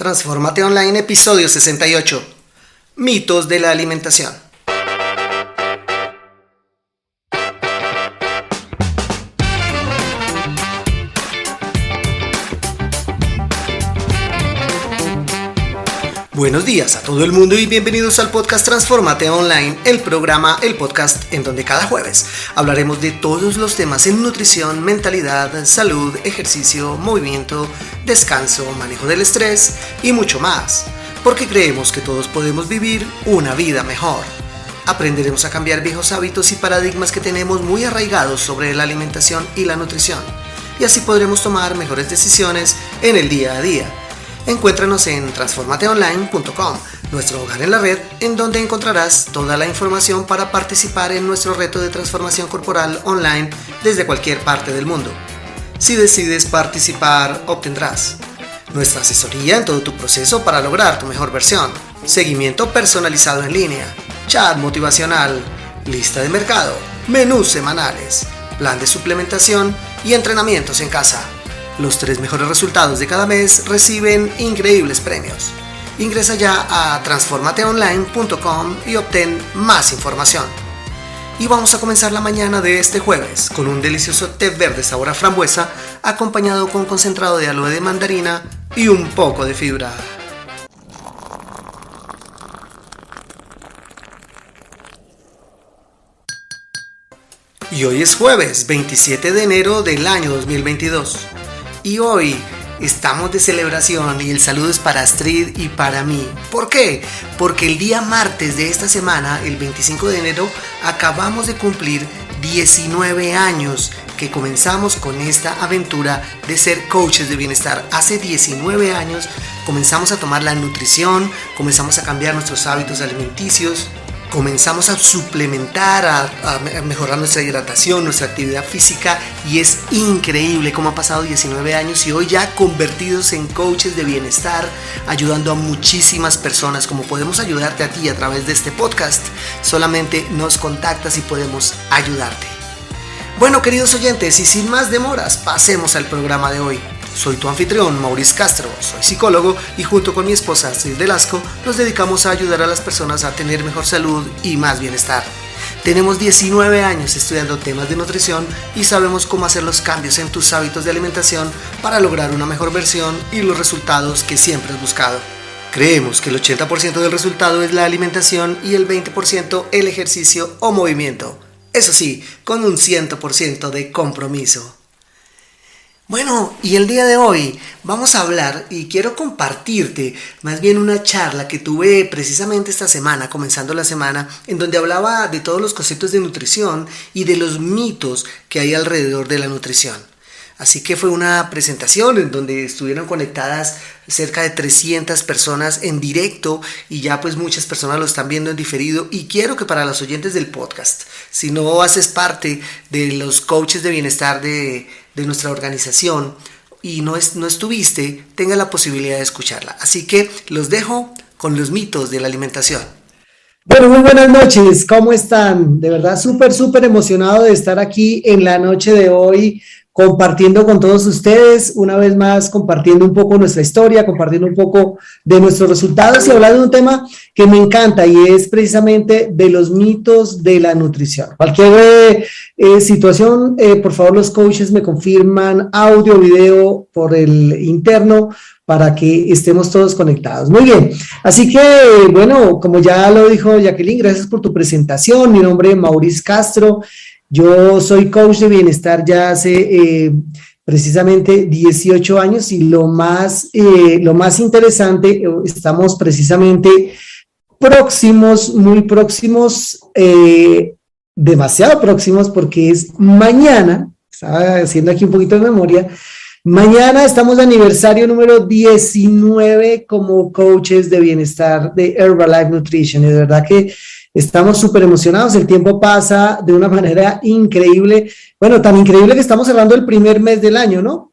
Transfórmate Online, episodio 68. Mitos de la alimentación. Buenos días a todo el mundo y bienvenidos al podcast Transfórmate Online, el podcast en donde cada jueves hablaremos de todos los temas en nutrición, mentalidad, salud, ejercicio, movimiento, descanso, manejo del estrés y mucho más, porque creemos que todos podemos vivir una vida mejor. Aprenderemos a cambiar viejos hábitos y paradigmas que tenemos muy arraigados sobre la alimentación y la nutrición, y así podremos tomar mejores decisiones en el día a día. Encuéntranos en transformateonline.com, nuestro hogar en la red, en donde encontrarás toda la información para participar en nuestro reto de transformación corporal online desde cualquier parte del mundo. Si decides participar, obtendrás nuestra asesoría en todo tu proceso para lograr tu mejor versión, seguimiento personalizado en línea, chat motivacional, lista de mercado, menús semanales, plan de suplementación y entrenamientos en casa. Los 3 mejores resultados de cada mes reciben increíbles premios. Ingresa ya a transformateonline.com y obtén más información. Y vamos a comenzar la mañana de este jueves con un delicioso té verde sabor a frambuesa acompañado con concentrado de aloe de mandarina y un poco de fibra. Y hoy es jueves 27 de enero del año 2022. Y hoy estamos de celebración y el saludo es para Astrid y para mí. ¿Por qué? Porque el día martes de esta semana, el 25 de enero, acabamos de cumplir 19 años que comenzamos con esta aventura de ser coaches de bienestar. Hace 19 años comenzamos a tomar la nutrición, comenzamos a cambiar nuestros hábitos alimenticios, comenzamos a suplementar, a mejorar nuestra hidratación, nuestra actividad física, y es increíble cómo han pasado 19 años y hoy ya convertidos en coaches de bienestar, ayudando a muchísimas personas, como podemos ayudarte a ti a través de este podcast. Solamente nos contactas y podemos ayudarte. Bueno, queridos oyentes, y sin más demoras, pasemos al programa de hoy. Soy tu anfitrión, Maurice Castro, soy psicólogo y junto con mi esposa Astrid Velasco nos dedicamos a ayudar a las personas a tener mejor salud y más bienestar. Tenemos 19 años estudiando temas de nutrición y sabemos cómo hacer los cambios en tus hábitos de alimentación para lograr una mejor versión y los resultados que siempre has buscado. Creemos que el 80% del resultado es la alimentación y el 20% el ejercicio o movimiento. Eso sí, con un 100% de compromiso. Bueno, y el día de hoy vamos a hablar y quiero compartirte más bien una charla que tuve precisamente esta semana, comenzando la semana, en donde hablaba de todos los conceptos de nutrición y de los mitos que hay alrededor de la nutrición. Así que fue una presentación en donde estuvieron conectadas cerca de 300 personas en directo y ya pues muchas personas lo están viendo en diferido, y quiero que para los oyentes del podcast, si no haces parte de los coaches de bienestar de nuestra organización y no estuviste, tenga la posibilidad de escucharla. Así que los dejo con los mitos de la alimentación. Bueno, muy buenas noches, ¿cómo están? De verdad súper emocionado de estar aquí en la noche de hoy compartiendo con todos ustedes, una vez más compartiendo un poco nuestra historia, compartiendo un poco de nuestros resultados y hablando de un tema que me encanta y es precisamente de los mitos de la nutrición. Cualquier situación, por favor los coaches me confirman audio, video por el interno para que estemos todos conectados. Muy bien, así que bueno, como ya lo dijo Jacqueline, gracias por tu presentación. Mi nombre es Maurice Castro. Yo soy coach de bienestar ya hace precisamente 18 años y lo más interesante, estamos precisamente próximos, muy próximos, demasiado próximos porque es mañana, estaba haciendo aquí un poquito de memoria, mañana estamos de aniversario número 19 como coaches de bienestar de Herbalife Nutrition y de verdad que estamos súper emocionados, el tiempo pasa de una manera increíble, bueno, tan increíble que estamos cerrando el primer mes del año, ¿no?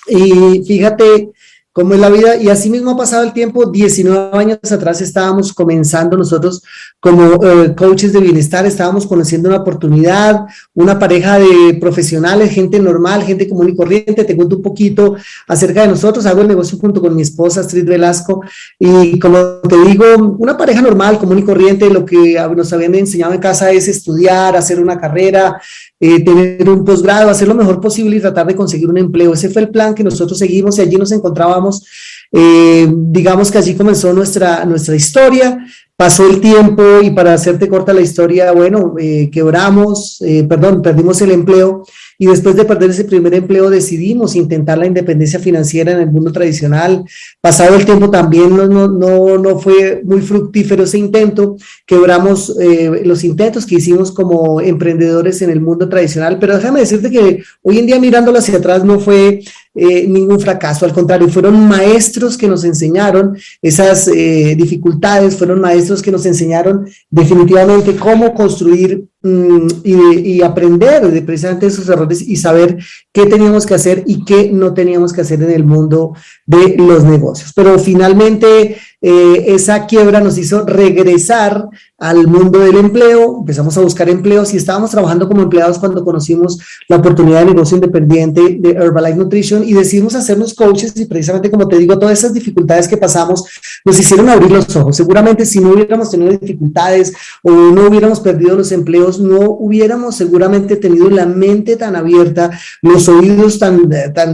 Y fíjate cómo es la vida, y así mismo ha pasado el tiempo. 19 años atrás estábamos comenzando nosotros como coaches de bienestar, estábamos conociendo una oportunidad, una pareja de profesionales, gente normal, gente común y corriente. Te cuento un poquito acerca de nosotros. Hago el negocio junto con mi esposa Astrid Velasco, y como te digo, una pareja normal, común y corriente. Lo que nos habían enseñado en casa es estudiar, hacer una carrera, tener un posgrado, hacer lo mejor posible y tratar de conseguir un empleo. Ese fue el plan que nosotros seguimos, y allí nos encontrábamos. Digamos que allí comenzó nuestra historia. Pasó el tiempo y, para hacerte corta la historia, bueno, perdimos el empleo, y después de perder ese primer empleo decidimos intentar la independencia financiera en el mundo tradicional. Pasado el tiempo también no fue muy fructífero ese intento. Quebramos los intentos que hicimos como emprendedores en el mundo tradicional, pero déjame decirte que hoy en día, mirándolo hacia atrás, no fue ningún fracaso. Al contrario, fueron maestros que nos enseñaron esas dificultades, fueron maestros que nos enseñaron definitivamente cómo construir y aprender de precisamente esos errores, y saber qué teníamos que hacer y qué no teníamos que hacer en el mundo de los negocios. Pero finalmente esa quiebra nos hizo regresar al mundo del empleo. Empezamos a buscar empleos y estábamos trabajando como empleados cuando conocimos la oportunidad de negocio independiente de Herbalife Nutrition, y decidimos hacernos coaches. Y precisamente, como te digo, todas esas dificultades que pasamos nos hicieron abrir los ojos. Seguramente, si no hubiéramos tenido dificultades o no hubiéramos perdido los empleos, no hubiéramos seguramente tenido la mente tan abierta, los oídos tan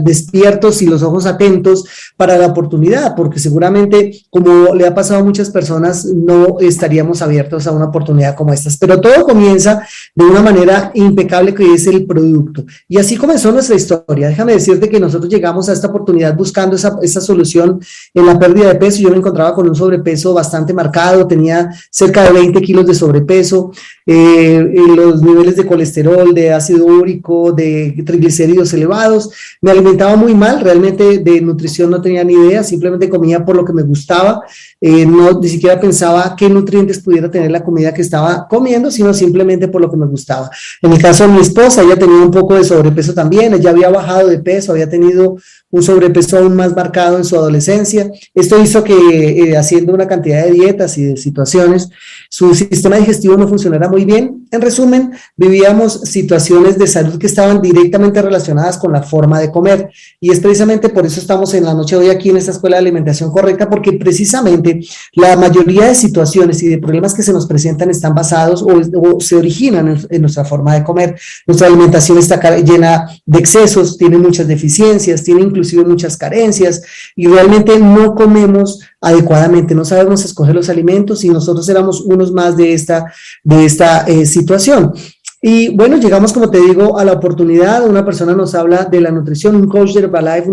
despiertos y los ojos atentos para la oportunidad, porque seguramente, como le ha pasado a muchas personas, no estaríamos abiertos a una oportunidad como estas. Pero todo comienza de una manera impecable, que es el producto. Y así comenzó nuestra historia. Déjame decirte que nosotros llegamos a esta oportunidad buscando esa solución en la pérdida de peso. Yo me encontraba con un sobrepeso bastante marcado, tenía cerca de 20 kilos de sobrepeso, los niveles de colesterol, de ácido úrico, de triglicéridos elevados. Me alimentaba muy mal, realmente de nutrición no tenía ni idea, simplemente comía por lo que me gustaba. Ni siquiera pensaba qué nutrientes pudiera tener la comida que estaba comiendo, sino simplemente por lo que me gustaba. En el caso de mi esposa, ella tenía un poco de sobrepeso también. Ella había bajado de peso, había tenido un sobrepeso aún más marcado en su adolescencia. Esto hizo que, haciendo una cantidad de dietas y de situaciones, su sistema digestivo no funcionara muy bien. En resumen, vivíamos situaciones de salud que estaban directamente relacionadas con la forma de comer, y es precisamente por eso estamos en la noche de hoy aquí en esta Escuela de Alimentación Correcta, porque precisamente la mayoría de situaciones y de problemas que se nos presentan están basados o se originan en nuestra forma de comer. Nuestra alimentación está llena de excesos, tiene muchas deficiencias, tiene inclusive muchas carencias, y realmente no comemos adecuadamente, no sabemos escoger los alimentos, y nosotros éramos unos más de esta situación. Y bueno, llegamos, como te digo, a la oportunidad. Una persona nos habla de la nutrición, un coach de Herbalife,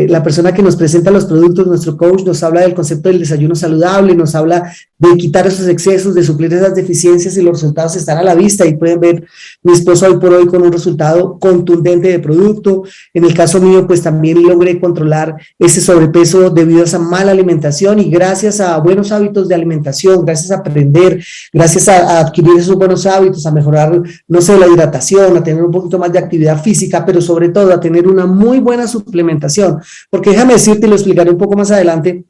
la persona que nos presenta los productos, nuestro coach, nos habla del concepto del desayuno saludable, nos habla de quitar esos excesos, de suplir esas deficiencias, y los resultados están a la vista. Y pueden ver mi esposo hoy por hoy con un resultado contundente de producto. En el caso mío, pues también logré controlar ese sobrepeso debido a esa mala alimentación, y gracias a buenos hábitos de alimentación, gracias a aprender, gracias a adquirir esos buenos hábitos, a mejorar, no sé, la hidratación, a tener un poquito más de actividad física, pero sobre todo a tener una muy buena suplementación. Porque déjame decirte, y lo explicaré un poco más adelante,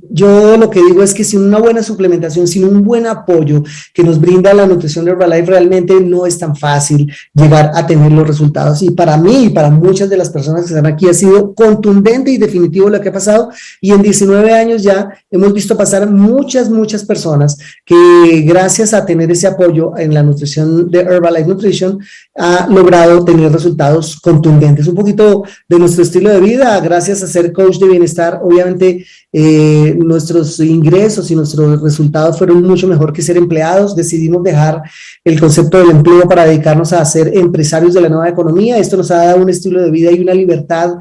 yo lo que digo es que sin una buena suplementación, sin un buen apoyo que nos brinda la nutrición de Herbalife, realmente no es tan fácil llegar a tener los resultados. Y para mí y para muchas de las personas que están aquí ha sido contundente y definitivo lo que ha pasado, y en 19 años ya hemos visto pasar muchas personas que, gracias a tener ese apoyo en la nutrición de Herbalife Nutrition, ha logrado tener resultados contundentes. Un poquito de nuestro estilo de vida, gracias a ser coach de bienestar, obviamente nuestros ingresos y nuestros resultados fueron mucho mejor que ser empleados. Decidimos dejar el concepto del empleo para dedicarnos a ser empresarios de la nueva economía. Esto nos ha dado un estilo de vida y una libertad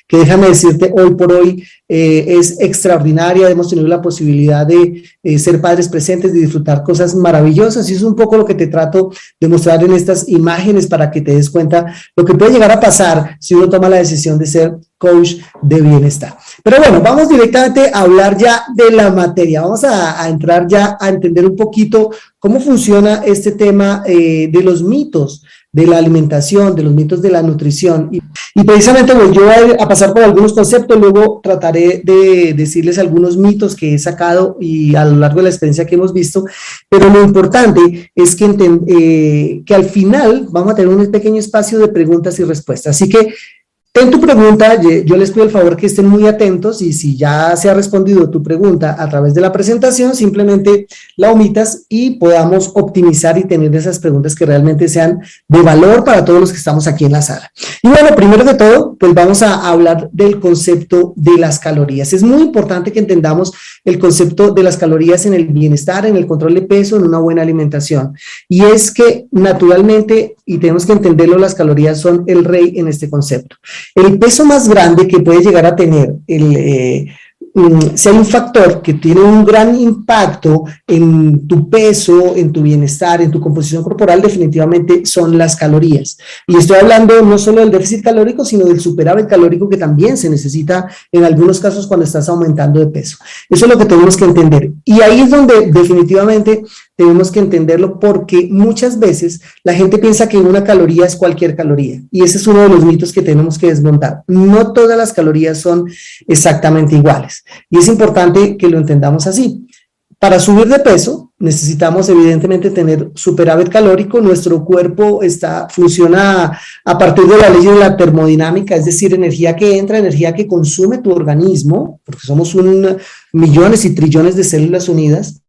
que, déjame decirte, hoy por hoy es extraordinaria. Hemos tenido la posibilidad de ser padres presentes, de disfrutar cosas maravillosas, y eso es un poco lo que te trato de mostrar en estas imágenes, para que te des cuenta lo que puede llegar a pasar si uno toma la decisión de ser coach de bienestar. Pero bueno, vamos directamente a hablar ya de la materia. Vamos a entrar ya a entender un poquito cómo funciona este tema de los mitos de la alimentación, de los mitos de la nutrición. Y precisamente pues, yo voy a pasar por algunos conceptos, luego trataré de decirles algunos mitos que he sacado y a lo largo de la experiencia que hemos visto, pero lo importante es que al final vamos a tener un pequeño espacio de preguntas y respuestas. Así que en tu pregunta, yo les pido el favor que estén muy atentos y si ya se ha respondido tu pregunta a través de la presentación, simplemente la omitas y podamos optimizar y tener esas preguntas que realmente sean de valor para todos los que estamos aquí en la sala. Y bueno, primero de todo, pues vamos a hablar del concepto de las calorías. Es muy importante que entendamos el concepto de las calorías en el bienestar, en el control de peso, en una buena alimentación. Y es que naturalmente, y tenemos que entenderlo, las calorías son el rey en este concepto. El peso más grande que puede llegar a tener si hay un factor que tiene un gran impacto en tu peso, en tu bienestar, en tu composición corporal, definitivamente son las calorías. Y estoy hablando no solo del déficit calórico, sino del superávit calórico que también se necesita en algunos casos cuando estás aumentando de peso. Eso es lo que tenemos que entender. Y ahí es donde definitivamente tenemos que entenderlo porque muchas veces la gente piensa que una caloría es cualquier caloría. Y ese es uno de los mitos que tenemos que desmontar. No todas las calorías son exactamente iguales. Y es importante que lo entendamos así. Para subir de peso necesitamos evidentemente tener superávit calórico. Nuestro cuerpo funciona a partir de la ley de la termodinámica, es decir, energía que entra, energía que consume tu organismo, porque somos millones y trillones de células unidas,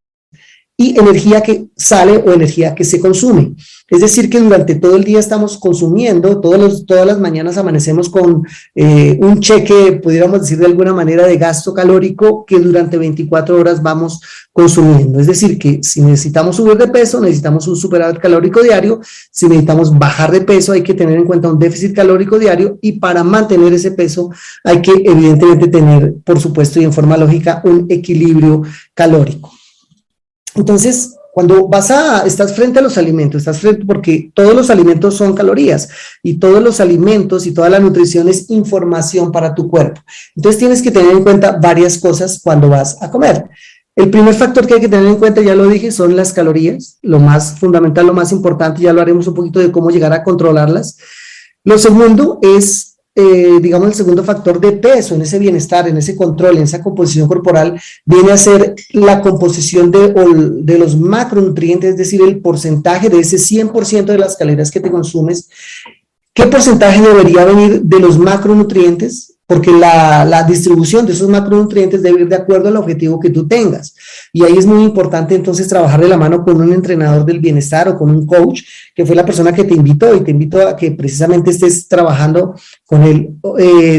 y energía que sale o energía que se consume. Es decir, que durante todo el día estamos consumiendo, todas las mañanas amanecemos con un cheque, pudiéramos decir de alguna manera, de gasto calórico que durante 24 horas vamos consumiendo. Es decir, que si necesitamos subir de peso, necesitamos un superávit calórico diario. Si necesitamos bajar de peso, hay que tener en cuenta un déficit calórico diario y para mantener ese peso hay que evidentemente tener, por supuesto y en forma lógica, un equilibrio calórico. Entonces, cuando estás frente a los alimentos, porque todos los alimentos son calorías y todos los alimentos y toda la nutrición es información para tu cuerpo. Entonces tienes que tener en cuenta varias cosas cuando vas a comer. El primer factor que hay que tener en cuenta, ya lo dije, son las calorías. Lo más fundamental, lo más importante, ya lo haremos un poquito de cómo llegar a controlarlas. Lo segundo es digamos, el segundo factor de peso, en ese bienestar, en ese control, en esa composición corporal, viene a ser la composición de los macronutrientes, es decir, el porcentaje de ese 100% de las calorías que te consumes. ¿Qué porcentaje debería venir de los macronutrientes? Porque la distribución de esos macronutrientes debe ir de acuerdo al objetivo que tú tengas. Y ahí es muy importante entonces trabajar de la mano con un entrenador del bienestar o con un coach, que fue la persona que te invitó y te invito a que precisamente estés trabajando con él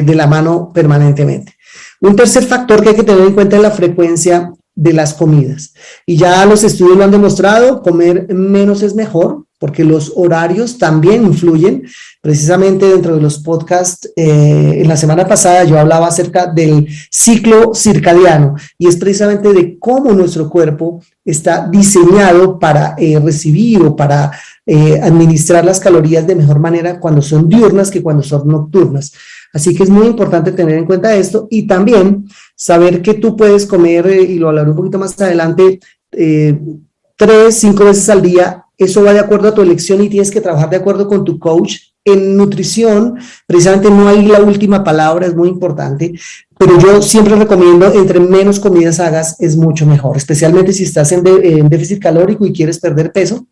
de la mano permanentemente. Un tercer factor que hay que tener en cuenta es la frecuencia de las comidas. Y ya los estudios lo han demostrado, comer menos es mejor, porque los horarios también influyen. Precisamente dentro de los podcasts, en la semana pasada yo hablaba acerca del ciclo circadiano y es precisamente de cómo nuestro cuerpo está diseñado para recibir o para administrar las calorías de mejor manera cuando son diurnas que cuando son nocturnas. Así que es muy importante tener en cuenta esto y también saber que tú puedes comer, y lo hablaré un poquito más adelante, 3-5 veces al día. Eso va de acuerdo a tu elección y tienes que trabajar de acuerdo con tu coach. En nutrición, precisamente no hay la última palabra, es muy importante, pero yo siempre recomiendo entre menos comidas hagas es mucho mejor, especialmente si estás en déficit calórico y quieres perder peso,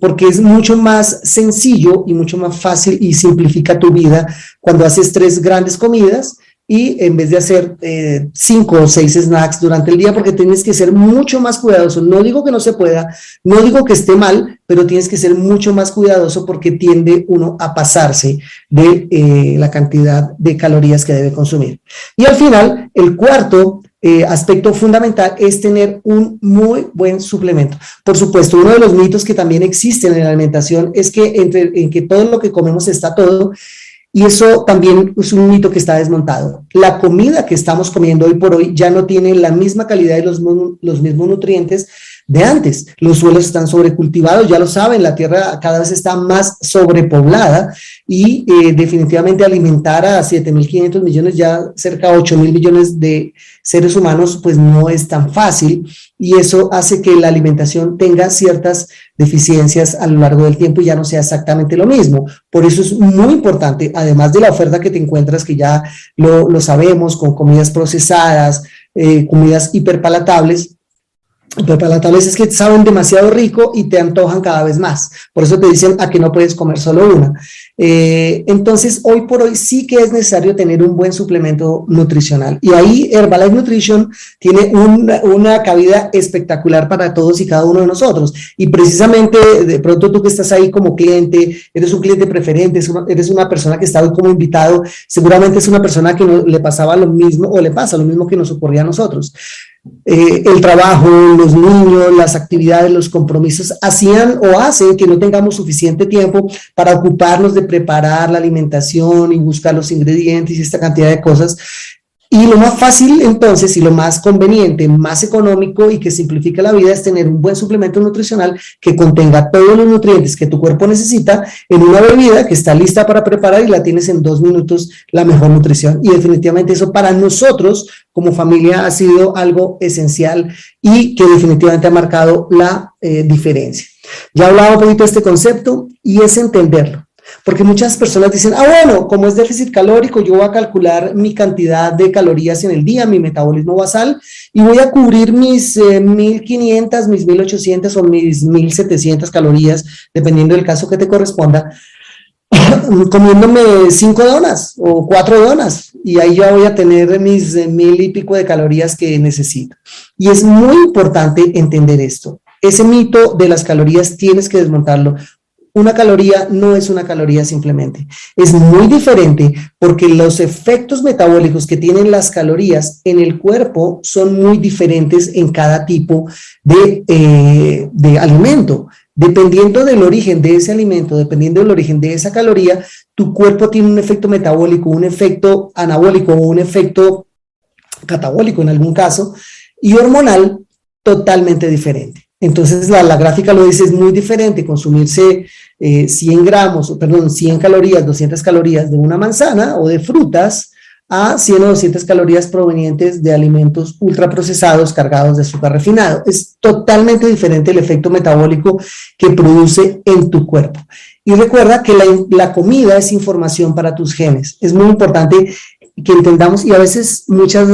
porque es mucho más sencillo y mucho más fácil y simplifica tu vida cuando haces 3 grandes comidas y en vez de hacer 5 o 6 snacks durante el día, porque tienes que ser mucho más cuidadoso. No digo que no se pueda, no digo que esté mal, pero tienes que ser mucho más cuidadoso porque tiende uno a pasarse de la cantidad de calorías que debe consumir. Y al final, el cuarto aspecto fundamental es tener un muy buen suplemento. Por supuesto, uno de los mitos que también existen en la alimentación es que en que todo lo que comemos está todo. Y eso también es un mito que está desmontado. La comida que estamos comiendo hoy por hoy ya no tiene la misma calidad y los mismos nutrientes de antes. Los suelos están sobrecultivados, ya lo saben, la tierra cada vez está más sobrepoblada y definitivamente alimentar a 7.500 millones, ya cerca de 8.000 millones de seres humanos, pues no es tan fácil, y eso hace que la alimentación tenga ciertas deficiencias a lo largo del tiempo y ya no sea exactamente lo mismo. Por eso es muy importante, además de la oferta que te encuentras, que ya lo sabemos, con comidas procesadas, comidas hiperpalatables es que saben demasiado rico y te antojan cada vez más. Por eso te dicen a que no puedes comer solo una. Entonces, hoy por hoy sí que es necesario tener un buen suplemento nutricional. Y ahí Herbalife Nutrition tiene una cabida espectacular para todos y cada uno de nosotros. Y precisamente, de pronto tú que estás ahí como cliente, eres un cliente preferente, eres una persona que está hoy como invitado, seguramente es una persona que le pasaba lo mismo o le pasa lo mismo que nos ocurría a nosotros. El trabajo, los niños, las actividades, los compromisos hacían o hacen que no tengamos suficiente tiempo para ocuparnos de preparar la alimentación y buscar los ingredientes y esta cantidad de cosas. Y lo más fácil entonces y lo más conveniente, más económico y que simplifica la vida es tener un buen suplemento nutricional que contenga todos los nutrientes que tu cuerpo necesita en una bebida que está lista para preparar y la tienes en 2 minutos, la mejor nutrición. Y definitivamente eso para nosotros como familia ha sido algo esencial y que definitivamente ha marcado la diferencia. Ya hablaba un poquito de este concepto y es entenderlo. Porque muchas personas dicen, bueno, como es déficit calórico, yo voy a calcular mi cantidad de calorías en el día, mi metabolismo basal, y voy a cubrir mis 1.500, mis 1.800 o mis 1.700 calorías, dependiendo del caso que te corresponda, comiéndome 5 donas o 4 donas, y ahí ya voy a tener mis 1.000 y pico de calorías que necesito. Y es muy importante entender esto. Ese mito de las calorías tienes que desmontarlo. Una caloría no es una caloría simplemente, es muy diferente porque los efectos metabólicos que tienen las calorías en el cuerpo son muy diferentes en cada tipo de alimento. Dependiendo del origen de ese alimento, dependiendo del origen de esa caloría, tu cuerpo tiene un efecto metabólico, un efecto anabólico o un efecto catabólico en algún caso, y hormonal totalmente diferente. Entonces la gráfica lo dice, es muy diferente consumirse 100 calorías, 200 calorías de una manzana o de frutas a 100 o 200 calorías provenientes de alimentos ultraprocesados cargados de azúcar refinado. Es totalmente diferente el efecto metabólico que produce en tu cuerpo. Y recuerda que la comida es información para tus genes. Es muy importante que entendamos, y a veces, muchas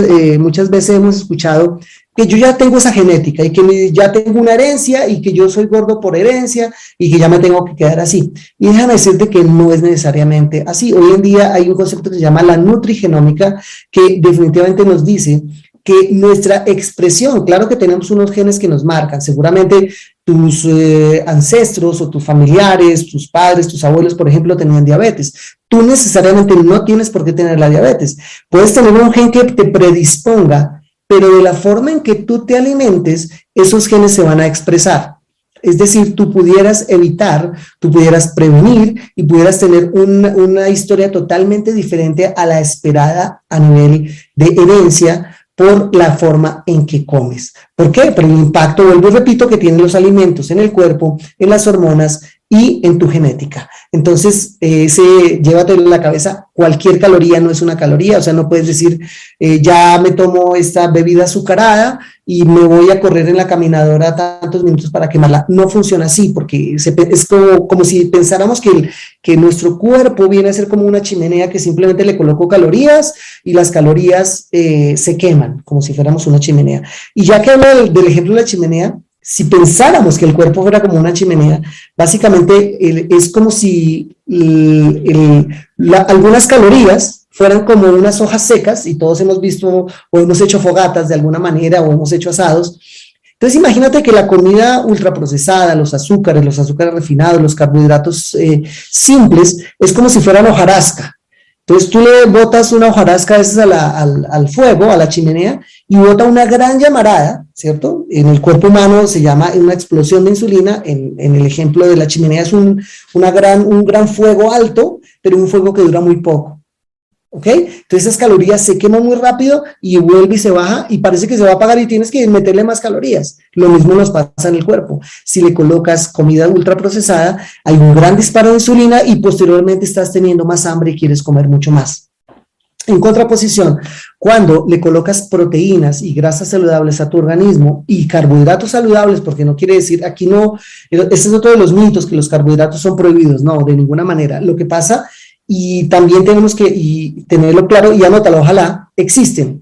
veces hemos escuchado que yo ya tengo esa genética y que ya tengo una herencia y que yo soy gordo por herencia y que ya me tengo que quedar así. Y déjame decirte que no es necesariamente así. Hoy en día hay un concepto que se llama la nutrigenómica que definitivamente nos dice que nuestra expresión, claro que tenemos unos genes que nos marcan, seguramente tus ancestros o tus familiares, tus padres, tus abuelos, por ejemplo, tenían diabetes. Tú necesariamente no tienes por qué tener la diabetes. Puedes tener un gen que te predisponga, pero de la forma en que tú te alimentes, esos genes se van a expresar. Es decir, tú pudieras evitar, tú pudieras prevenir y pudieras tener una historia totalmente diferente a la esperada a nivel de herencia por la forma en que comes. ¿Por qué? Por el impacto, vuelvo y repito, que tienen los alimentos en el cuerpo, en las hormonas y en tu genética. Entonces, llévatelo en la cabeza, cualquier caloría no es una caloría, o sea, no puedes decir, ya me tomo esta bebida azucarada y me voy a correr en la caminadora tantos minutos para quemarla. No funciona así, porque es como si pensáramos que nuestro cuerpo viene a ser como una chimenea que simplemente le coloco calorías y las calorías se queman, como si fuéramos una chimenea. Y ya que hablo del ejemplo de la chimenea, si pensáramos que el cuerpo fuera como una chimenea, básicamente es como si algunas calorías fueran como unas hojas secas, y todos hemos visto o hemos hecho fogatas de alguna manera o hemos hecho asados. Entonces imagínate que la comida ultraprocesada, los azúcares refinados, los carbohidratos simples, es como si fueran hojarasca. Entonces tú le botas una hojarasca a veces al fuego, a la chimenea, y bota una gran llamarada, ¿cierto? En el cuerpo humano se llama una explosión de insulina. En el ejemplo de la chimenea es un gran fuego alto, pero un fuego que dura muy poco. ¿ok? Entonces esas calorías se queman muy rápido y vuelve y se baja y parece que se va a apagar y tienes que meterle más calorías. Lo mismo nos pasa en el cuerpo. Si le colocas comida ultraprocesada, hay un gran disparo de insulina y posteriormente estás teniendo más hambre y quieres comer mucho más. En contraposición, cuando le colocas proteínas y grasas saludables a tu organismo y carbohidratos saludables, porque no quiere decir, aquí no, este es otro de los mitos, que los carbohidratos son prohibidos, no, de ninguna manera. Lo que pasa, y también tenemos que tenerlo claro y anótalo, ojalá, existen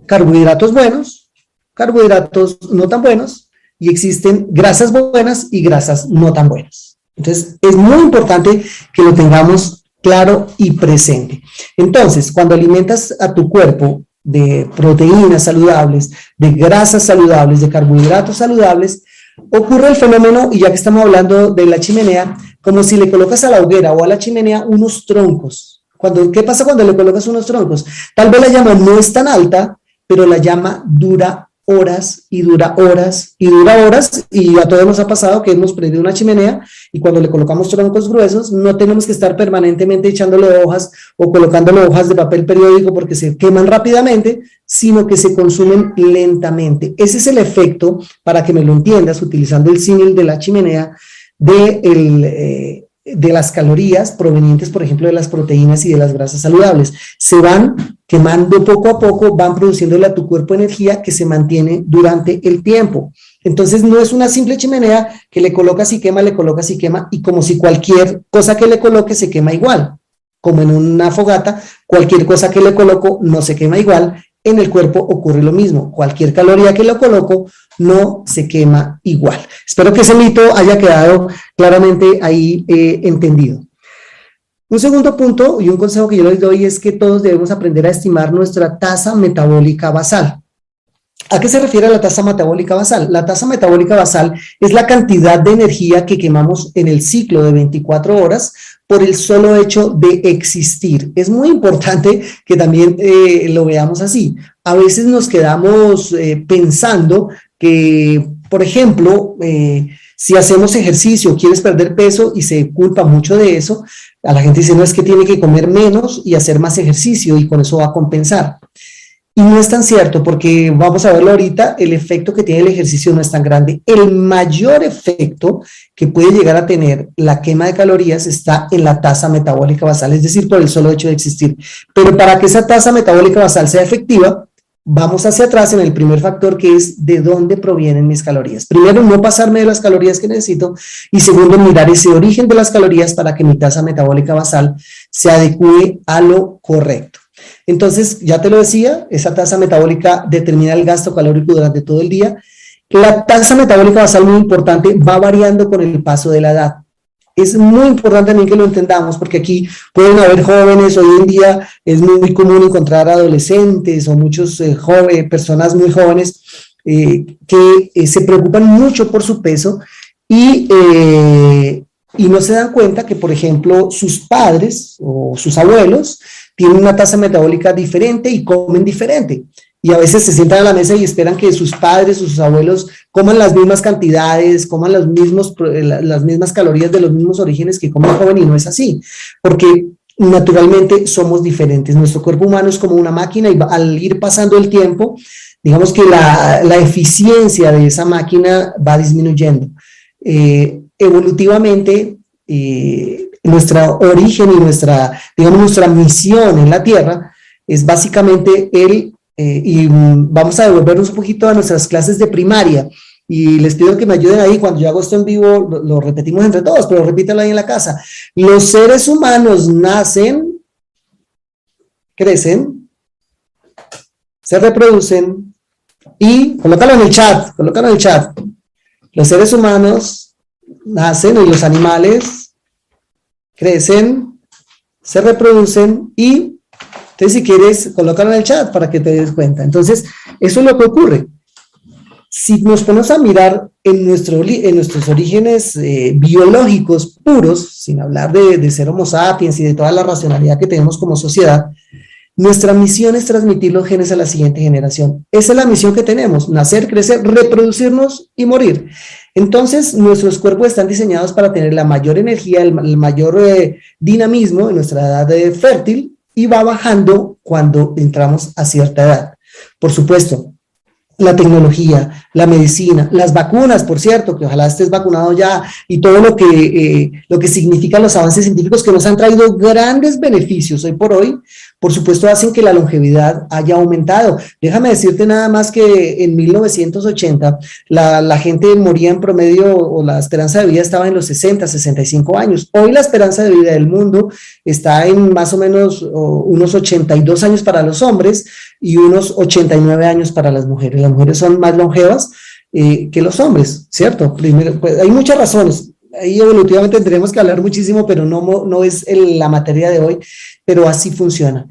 carbohidratos buenos, carbohidratos no tan buenos, y existen grasas buenas y grasas no tan buenas. Entonces, es muy importante que lo tengamos claro y presente. Entonces, cuando alimentas a tu cuerpo de proteínas saludables, de grasas saludables, de carbohidratos saludables, ocurre el fenómeno, y ya que estamos hablando de la chimenea, como si le colocas a la hoguera o a la chimenea unos troncos. ¿Qué pasa cuando le colocas unos troncos? Tal vez la llama no es tan alta, pero la llama dura horas y dura horas y dura horas, y a todos nos ha pasado que hemos prendido una chimenea y cuando le colocamos troncos gruesos no tenemos que estar permanentemente echándole hojas o colocándole hojas de papel periódico porque se queman rápidamente, sino que se consumen lentamente. Ese es el efecto, para que me lo entiendas, utilizando el símil de la chimenea, de las calorías provenientes, por ejemplo, de las proteínas y de las grasas saludables. Se van quemando poco a poco, van produciéndole a tu cuerpo energía que se mantiene durante el tiempo. Entonces no es una simple chimenea que le colocas y quema, le colocas y quema, y como si cualquier cosa que le coloque se quema igual. Como en una fogata, cualquier cosa que le coloco no se quema igual. En el cuerpo ocurre lo mismo. Cualquier caloría que le coloco no se quema igual. Espero que ese mito haya quedado claramente ahí entendido. Un segundo punto y un consejo que yo les doy es que todos debemos aprender a estimar nuestra tasa metabólica basal. ¿A qué se refiere la tasa metabólica basal? La tasa metabólica basal es la cantidad de energía que quemamos en el ciclo de 24 horas por el solo hecho de existir. Es muy importante que también lo veamos así. A veces nos quedamos pensando que, por ejemplo, si hacemos ejercicio, quieres perder peso y se culpa mucho de eso, a la gente dice, no, es que tiene que comer menos y hacer más ejercicio y con eso va a compensar. Y no es tan cierto, porque vamos a verlo ahorita, el efecto que tiene el ejercicio no es tan grande. El mayor efecto que puede llegar a tener la quema de calorías está en la tasa metabólica basal, es decir, por el solo hecho de existir. Pero para que esa tasa metabólica basal sea efectiva, vamos hacia atrás en el primer factor, que es de dónde provienen mis calorías. Primero, no pasarme de las calorías que necesito, y segundo, mirar ese origen de las calorías para que mi tasa metabólica basal se adecue a lo correcto. Entonces, ya te lo decía, esa tasa metabólica determina el gasto calórico durante todo el día. La tasa metabólica basal, muy importante, va variando con el paso de la edad. Es muy importante también que lo entendamos, porque aquí pueden haber jóvenes, hoy en día es muy común encontrar adolescentes o muchos personas muy jóvenes que se preocupan mucho por su peso y no se dan cuenta que, por ejemplo, sus padres o sus abuelos tienen una tasa metabólica diferente y comen diferente. Y a veces se sientan a la mesa y esperan que sus padres o sus abuelos coman las mismas cantidades, coman las mismas calorías de los mismos orígenes que come el joven, y no es así, porque naturalmente somos diferentes. Nuestro cuerpo humano es como una máquina y al ir pasando el tiempo, digamos que la eficiencia de esa máquina va disminuyendo. Evolutivamente, nuestro origen y nuestra misión en la Tierra es básicamente y vamos a devolvernos un poquito a nuestras clases de primaria, y les pido que me ayuden ahí. Cuando yo hago esto en vivo lo repetimos entre todos, pero repítelo ahí en la casa. Los seres humanos nacen, crecen, se reproducen y, colócalo en el chat, los seres humanos nacen, y los animales crecen, se reproducen y, entonces, si quieres, colócalo en el chat para que te des cuenta. Entonces, eso es lo que ocurre. Si nos ponemos a mirar en nuestros orígenes biológicos puros, sin hablar de ser Homo sapiens y de toda la racionalidad que tenemos como sociedad, nuestra misión es transmitir los genes a la siguiente generación. Esa es la misión que tenemos: nacer, crecer, reproducirnos y morir. Entonces, nuestros cuerpos están diseñados para tener la mayor energía, el mayor dinamismo en nuestra edad fértil, y va bajando cuando entramos a cierta edad. Por supuesto, la tecnología, la medicina, las vacunas, por cierto, que ojalá estés vacunado ya, y todo lo que significan los avances científicos que nos han traído grandes beneficios hoy por hoy, por supuesto hacen que la longevidad haya aumentado. Déjame decirte nada más que en 1980 la gente moría en promedio, o la esperanza de vida estaba en los 60, 65 años. Hoy la esperanza de vida del mundo está en más o menos unos 82 años para los hombres y unos 89 años para las mujeres. Las mujeres son más longevas que los hombres, ¿cierto? Primero, pues, hay muchas razones. Ahí evolutivamente tendremos que hablar muchísimo, pero no es la materia de hoy, pero así funciona.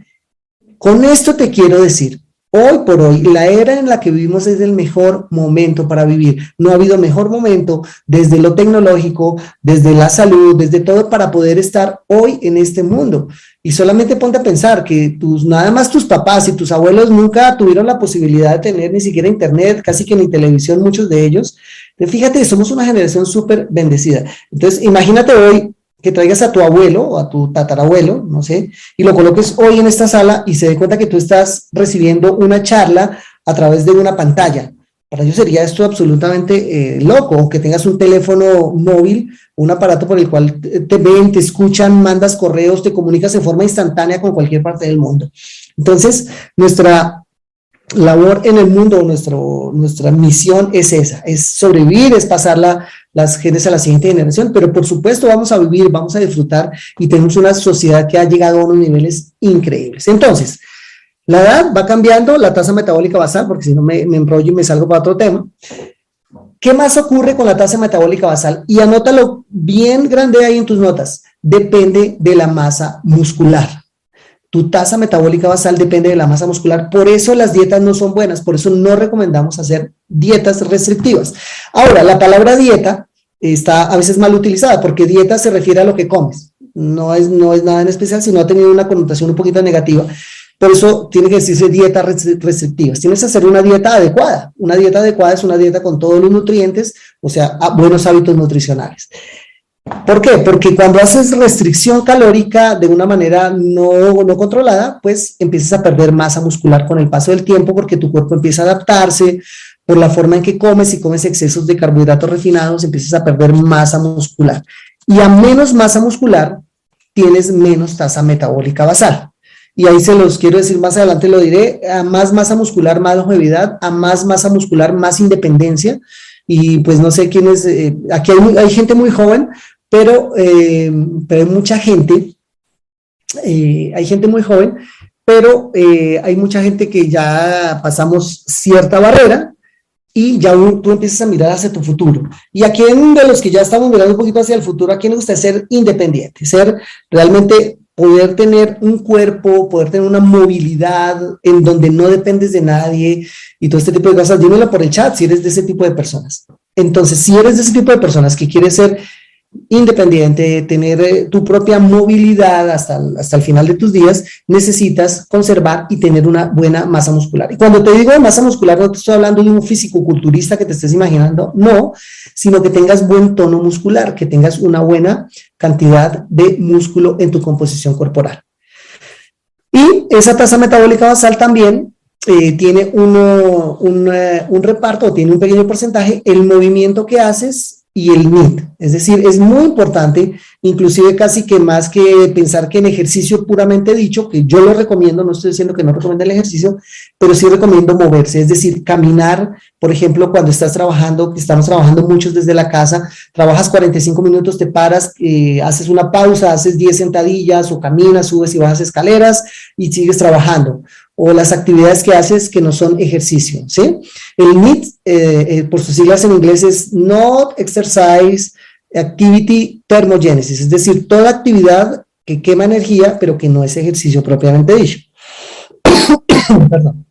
Con esto te quiero decir, hoy por hoy, la era en la que vivimos es el mejor momento para vivir. No ha habido mejor momento desde lo tecnológico, desde la salud, desde todo, para poder estar hoy en este mundo. Y solamente ponte a pensar que nada más tus papás y tus abuelos nunca tuvieron la posibilidad de tener ni siquiera internet, casi que ni televisión, muchos de ellos. Fíjate, somos una generación súper bendecida. Entonces, imagínate hoy que traigas a tu abuelo o a tu tatarabuelo, no sé, y lo coloques hoy en esta sala y se dé cuenta que tú estás recibiendo una charla a través de una pantalla. Para ellos sería esto absolutamente loco, o que tengas un teléfono móvil, un aparato por el cual te ven, te escuchan, mandas correos, te comunicas de forma instantánea con cualquier parte del mundo. Entonces, nuestra labor en el mundo, nuestra misión es esa, es sobrevivir, es pasar las genes a la siguiente generación, pero por supuesto vamos a vivir, vamos a disfrutar y tenemos una sociedad que ha llegado a unos niveles increíbles. Entonces, la edad va cambiando, la tasa metabólica basal, porque si no me enrollo y me salgo para otro tema. ¿Qué más ocurre con la tasa metabólica basal? Y anótalo bien grande ahí en tus notas. Depende de la masa muscular. Tu tasa metabólica basal depende de la masa muscular, por eso las dietas no son buenas, por eso no recomendamos hacer dietas restrictivas. Ahora, la palabra dieta está a veces mal utilizada, porque dieta se refiere a lo que comes, no es nada en especial, sino ha tenido una connotación un poquito negativa, por eso tiene que decirse dietas restrictivas. Tienes que hacer una dieta adecuada es una dieta con todos los nutrientes, o sea, buenos hábitos nutricionales. ¿Por qué? Porque cuando haces restricción calórica de una manera no controlada, pues empiezas a perder masa muscular con el paso del tiempo, porque tu cuerpo empieza a adaptarse por la forma en que comes. Si comes excesos de carbohidratos refinados, empiezas a perder masa muscular. Y a menos masa muscular, tienes menos tasa metabólica basal. Y ahí se los quiero decir más adelante, lo diré: a más masa muscular, más longevidad; a más masa muscular, más independencia. Y pues no sé quién es, aquí hay gente muy joven, pero hay mucha gente, hay gente muy joven, pero hay mucha gente que ya pasamos cierta barrera y ya tú empiezas a mirar hacia tu futuro. ¿Y a quién de los que ya estamos mirando un poquito hacia el futuro, a quién le gusta ser independiente? Ser realmente, poder tener un cuerpo, poder tener una movilidad en donde no dependes de nadie y todo este tipo de cosas. Dímelo por el chat si eres de ese tipo de personas. Entonces, si eres de ese tipo de personas que quieres ser independiente, tener tu propia movilidad hasta el final de tus días, necesitas conservar y tener una buena masa muscular. Y cuando te digo de masa muscular, no te estoy hablando de un fisicoculturista que te estés imaginando, no, sino que tengas buen tono muscular, que tengas una buena cantidad de músculo en tu composición corporal. Y esa tasa metabólica basal también tiene un reparto, tiene un pequeño porcentaje, el movimiento que haces y el NEAT. Es decir, es muy importante, inclusive casi que más que pensar que en ejercicio puramente dicho, que yo lo recomiendo, no estoy diciendo que no recomiendo el ejercicio, pero sí recomiendo moverse, es decir, caminar. Por ejemplo, cuando estás trabajando, que estamos trabajando muchos desde la casa, trabajas 45 minutos, te paras, haces una pausa, haces 10 sentadillas o caminas, subes y bajas escaleras y sigues trabajando. O las actividades que haces que no son ejercicio, ¿sí? El NEAT, por sus siglas en inglés, es Not Exercise Activity Thermogenesis, es decir, toda actividad que quema energía, pero que no es ejercicio propiamente dicho. Perdón.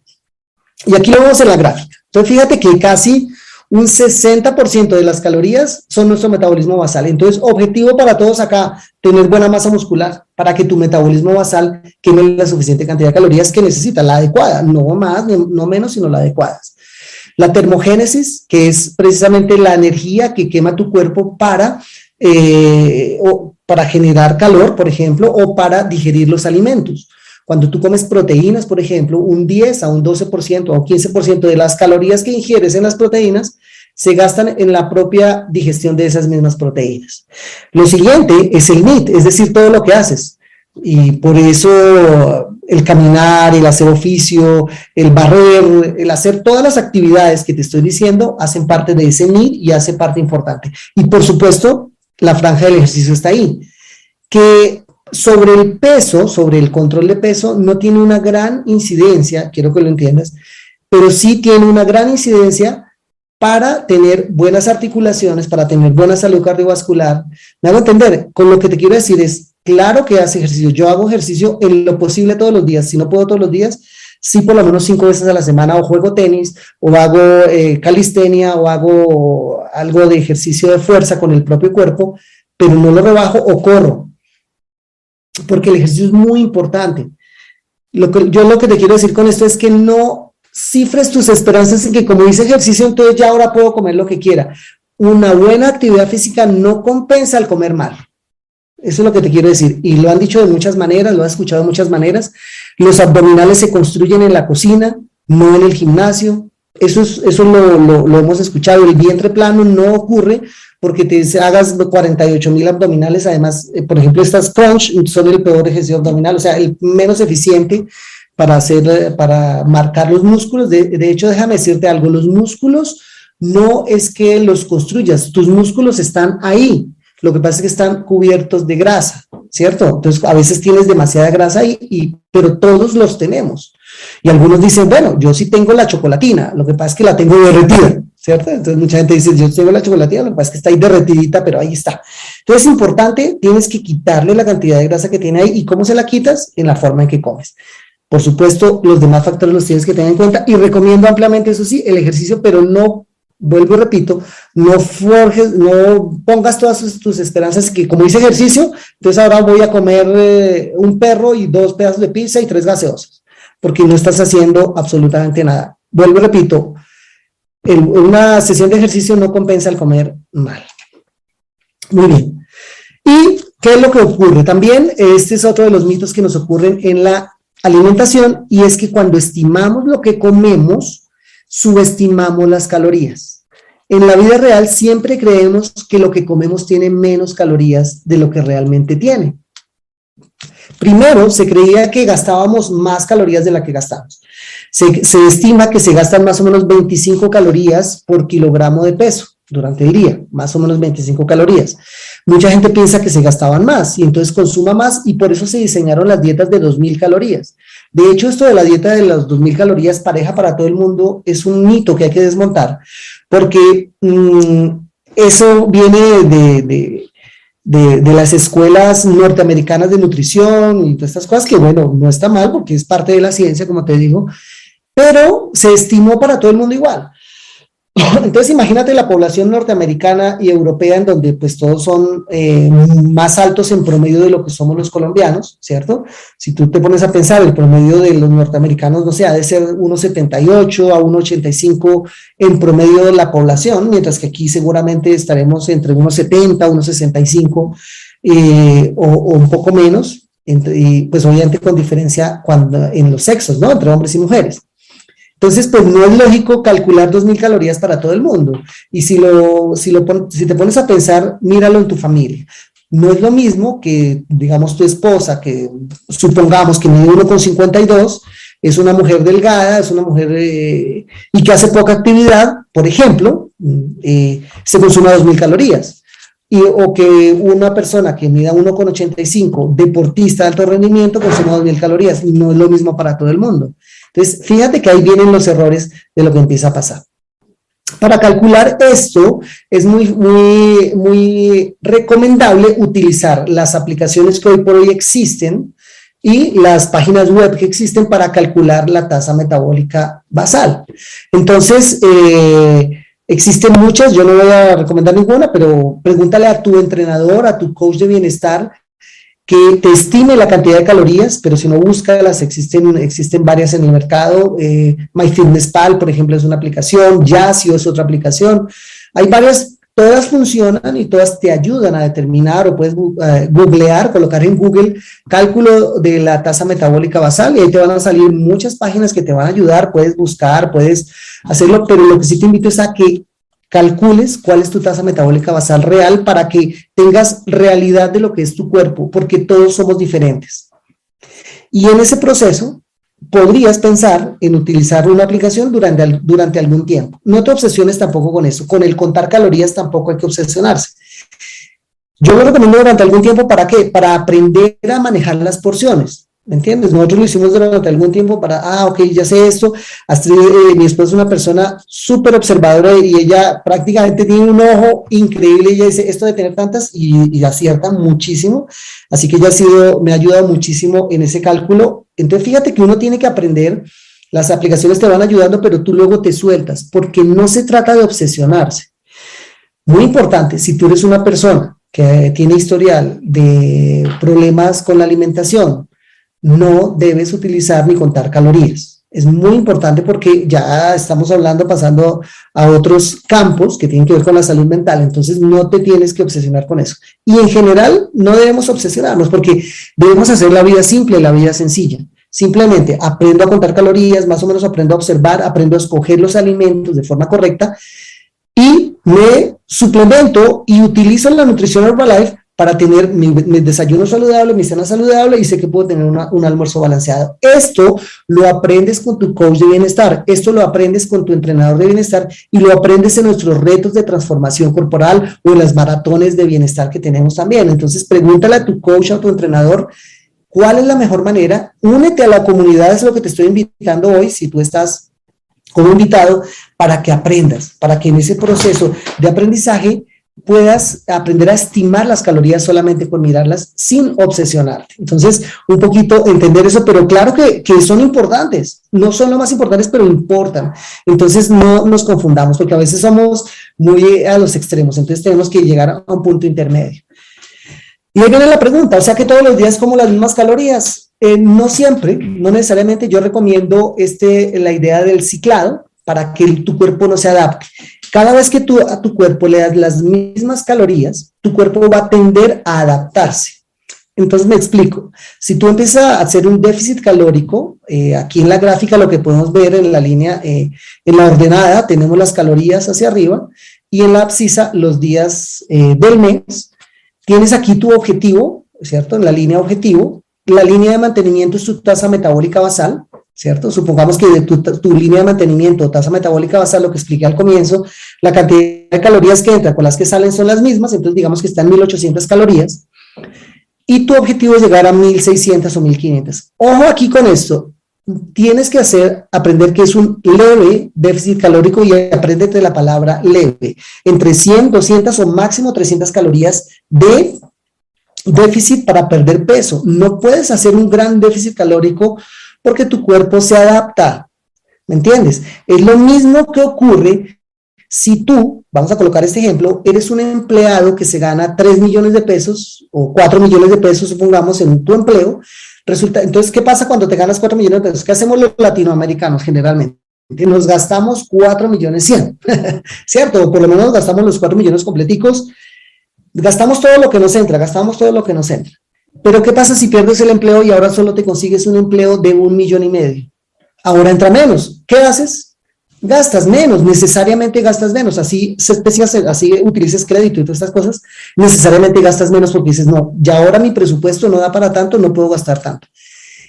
Y aquí lo vemos en la gráfica. Entonces, fíjate que casi un 60% de las calorías son nuestro metabolismo basal. Entonces, objetivo para todos acá, tener buena masa muscular para que tu metabolismo basal queme la suficiente cantidad de calorías que necesita, la adecuada, no más, no menos, sino la adecuada. La termogénesis, que es precisamente la energía que quema tu cuerpo para generar calor, por ejemplo, o para digerir los alimentos. Cuando tú comes proteínas, por ejemplo, un 10 a un 12% o 15% de las calorías que ingieres en las proteínas se gastan en la propia digestión de esas mismas proteínas. Lo siguiente es el NEAT, es decir, todo lo que haces. Y por eso el caminar, el hacer oficio, el barrer, el hacer todas las actividades que te estoy diciendo hacen parte de ese NEAT y hace parte importante. Y por supuesto, la franja del ejercicio está ahí. Que sobre el peso, sobre el control de peso, no tiene una gran incidencia, quiero que lo entiendas, pero sí tiene una gran incidencia para tener buenas articulaciones, para tener buena salud cardiovascular. Me hago entender, con lo que te quiero decir es, claro que haces ejercicio, yo hago ejercicio en lo posible todos los días, si no puedo todos los días, sí por lo menos 5 veces a la semana, o juego tenis, o hago calistenia, o hago algo de ejercicio de fuerza con el propio cuerpo, pero no lo rebajo o corro, porque el ejercicio es muy importante. Yo lo que te quiero decir con esto es que no cifres tus esperanzas en que como hice ejercicio, entonces ya ahora puedo comer lo que quiera. Una buena actividad física no compensa el comer mal. Eso es lo que te quiero decir. Y lo han dicho de muchas maneras, lo has escuchado de muchas maneras. Los abdominales se construyen en la cocina, no en el gimnasio. Eso lo hemos escuchado. El vientre plano no ocurre porque te hagas 48,000 abdominales. Además, por ejemplo, estas crunch son el peor ejercicio abdominal, o sea, el menos eficiente para marcar los músculos. De hecho, déjame decirte algo, los músculos no es que los construyas, tus músculos están ahí, lo que pasa es que están cubiertos de grasa, ¿cierto? Entonces, a veces tienes demasiada grasa ahí, pero todos los tenemos. Y algunos dicen, bueno, yo sí tengo la chocolatina, lo que pasa es que la tengo derretida, ¿cierto? Entonces, mucha gente dice, yo tengo la chocolatina, lo que pasa es que está ahí derretidita, pero ahí está. Entonces, es importante, tienes que quitarle la cantidad de grasa que tiene ahí. ¿Y cómo se la quitas? En la forma en que comes. Por supuesto, los demás factores los tienes que tener en cuenta y recomiendo ampliamente, eso sí, el ejercicio, pero no, vuelvo y repito, no pongas todas tus esperanzas que como hice ejercicio, entonces ahora voy a comer un perro y 2 pedazos de pizza y 3 gaseosas, porque no estás haciendo absolutamente nada. Vuelvo y repito, una sesión de ejercicio no compensa el comer mal. Muy bien. ¿Y qué es lo que ocurre? También este es otro de los mitos que nos ocurren en la alimentación, y es que cuando estimamos lo que comemos, subestimamos las calorías. En la vida real siempre creemos que lo que comemos tiene menos calorías de lo que realmente tiene. Primero, se creía que gastábamos más calorías de las que gastamos. Se estima que se gastan más o menos 25 calorías por kilogramo de peso durante el día, más o menos 25 calorías. Mucha gente piensa que se gastaban más y entonces consuma más, y por eso se diseñaron las dietas de 2.000 calorías. De hecho, esto de la dieta de las 2.000 calorías pareja para todo el mundo es un mito que hay que desmontar, porque eso viene de las escuelas norteamericanas de nutrición y todas estas cosas, que bueno, no está mal porque es parte de la ciencia, como te digo, pero se estimó para todo el mundo igual. Entonces imagínate la población norteamericana y europea, en donde pues todos son más altos en promedio de lo que somos los colombianos, ¿cierto? Si tú te pones a pensar, el promedio de los norteamericanos, no sé, ha de ser 1,78 a 1,85 en promedio de la población, mientras que aquí seguramente estaremos entre 1,70, 1,65 o un poco menos, y pues obviamente con diferencia en los sexos, ¿no? Entre hombres y mujeres. Entonces, pues no es lógico calcular 2.000 calorías para todo el mundo. Y si te pones a pensar, míralo en tu familia. No es lo mismo que, digamos, tu esposa, que supongamos que mide 1,52, es una mujer delgada, es una mujer y que hace poca actividad, por ejemplo, se consuma 2.000 calorías. O que una persona que mida 1,85, deportista de alto rendimiento, consuma 2.000 calorías. No es lo mismo para todo el mundo. Entonces, fíjate que ahí vienen los errores de lo que empieza a pasar. Para calcular esto, es muy recomendable utilizar las aplicaciones que hoy por hoy existen y las páginas web que existen para calcular la tasa metabólica basal. Entonces, existen muchas, yo no voy a recomendar ninguna, pero pregúntale a tu entrenador, a tu coach de bienestar, que te estime la cantidad de calorías, pero si no, búscalas, existen varias en el mercado. MyFitnessPal, por ejemplo, es una aplicación, Yazio es otra aplicación. Hay varias Todas funcionan y todas te ayudan a determinar, o puedes googlear, colocar en Google cálculo de la tasa metabólica basal y ahí te van a salir muchas páginas que te van a ayudar, puedes buscar, puedes hacerlo, pero lo que sí te invito es a que calcules cuál es tu tasa metabólica basal real para que tengas realidad de lo que es tu cuerpo, porque todos somos diferentes. Y en ese proceso podrías pensar en utilizar una aplicación durante algún tiempo. No te obsesiones tampoco con eso. Con el contar calorías tampoco hay que obsesionarse. Yo lo recomiendo durante algún tiempo, ¿para qué? Para aprender a manejar las porciones, ¿me entiendes? Nosotros lo hicimos durante algún tiempo ok, ya sé esto. Astrid, mi esposa es una persona súper observadora y ella prácticamente tiene un ojo increíble. Ella dice esto de tener tantas y acierta muchísimo. Así que ella me ha ayudado muchísimo en ese cálculo. Entonces, fíjate que uno tiene que aprender, las aplicaciones te van ayudando, pero tú luego te sueltas, porque no se trata de obsesionarse. Muy importante, si tú eres una persona que tiene historial de problemas con la alimentación, no debes utilizar ni contar calorías. Es muy importante porque ya estamos pasando a otros campos que tienen que ver con la salud mental, entonces no te tienes que obsesionar con eso. Y en general no debemos obsesionarnos porque debemos hacer la vida simple, la vida sencilla. Simplemente aprendo a contar calorías, más o menos aprendo a observar, aprendo a escoger los alimentos de forma correcta y me suplemento y utilizo la nutrición Herbalife para tener mi desayuno saludable, mi cena saludable y sé que puedo tener un almuerzo balanceado. Esto lo aprendes con tu coach de bienestar, esto lo aprendes con tu entrenador de bienestar y lo aprendes en nuestros retos de transformación corporal o en las maratones de bienestar que tenemos también. Entonces pregúntale a tu coach, a tu entrenador, ¿cuál es la mejor manera? Únete a la comunidad, es lo que te estoy invitando hoy, si tú estás como invitado, para que aprendas, para que en ese proceso de aprendizaje puedas aprender a estimar las calorías solamente por mirarlas sin obsesionarte. Entonces, un poquito entender eso, pero claro que son importantes, no son lo más importantes, pero importan. Entonces, no nos confundamos, porque a veces somos muy a los extremos, entonces tenemos que llegar a un punto intermedio. Y ahí viene la pregunta, o sea que todos los días como las mismas calorías. No siempre, no necesariamente. Yo recomiendo la idea del ciclado para que tu cuerpo no se adapte. Cada vez que tú a tu cuerpo le das las mismas calorías, tu cuerpo va a tender a adaptarse. Entonces me explico. Si tú empiezas a hacer un déficit calórico, aquí en la gráfica lo que podemos ver en la línea, en la ordenada tenemos las calorías hacia arriba y en la abscisa los días del mes. Tienes aquí tu objetivo, ¿cierto? En la línea objetivo. La línea de mantenimiento es tu tasa metabólica basal, ¿cierto? Supongamos que tu línea de mantenimiento, tasa metabólica basal, lo que expliqué al comienzo, la cantidad de calorías que entran con las que salen son las mismas, entonces digamos que están 1800 calorías, y tu objetivo es llegar a 1600 o 1500. Ojo aquí con esto, tienes que aprender que es un leve déficit calórico y apréndete la palabra leve, entre 100, 200 o máximo 300 calorías de déficit para perder peso. No puedes hacer un gran déficit calórico porque tu cuerpo se adapta, ¿me entiendes? Es lo mismo que ocurre si tú, vamos a colocar este ejemplo, eres un empleado que se gana 3 millones de pesos o 4 millones de pesos, supongamos, en tu empleo. Entonces, ¿qué pasa cuando te ganas 4 millones de pesos? ¿Qué hacemos los latinoamericanos generalmente? Nos gastamos 4 millones 100, ¿cierto? O por lo menos nos gastamos los 4 millones completicos. Gastamos todo lo que nos entra, Pero ¿qué pasa si pierdes el empleo y ahora solo te consigues un empleo de 1,5 millones? Ahora entra menos. ¿Qué haces? Gastas menos, necesariamente gastas menos. Así utilices crédito y todas estas cosas, necesariamente gastas menos porque dices, no, ya ahora mi presupuesto no da para tanto, no puedo gastar tanto.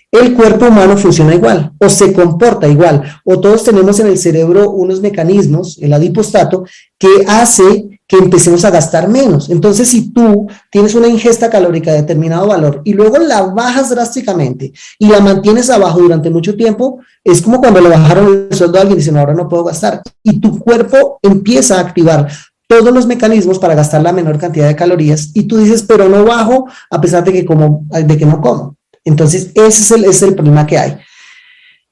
El cuerpo humano funciona igual, o se comporta igual, o todos tenemos en el cerebro unos mecanismos, el adipostato, que hace que empecemos a gastar menos. Entonces, si tú tienes una ingesta calórica de determinado valor y luego la bajas drásticamente y la mantienes abajo durante mucho tiempo, es como cuando le bajaron el sueldo a alguien y dicen, ahora no puedo gastar. Y tu cuerpo empieza a activar todos los mecanismos para gastar la menor cantidad de calorías y tú dices, pero no bajo a pesar de que no como. Entonces, ese es el problema que hay.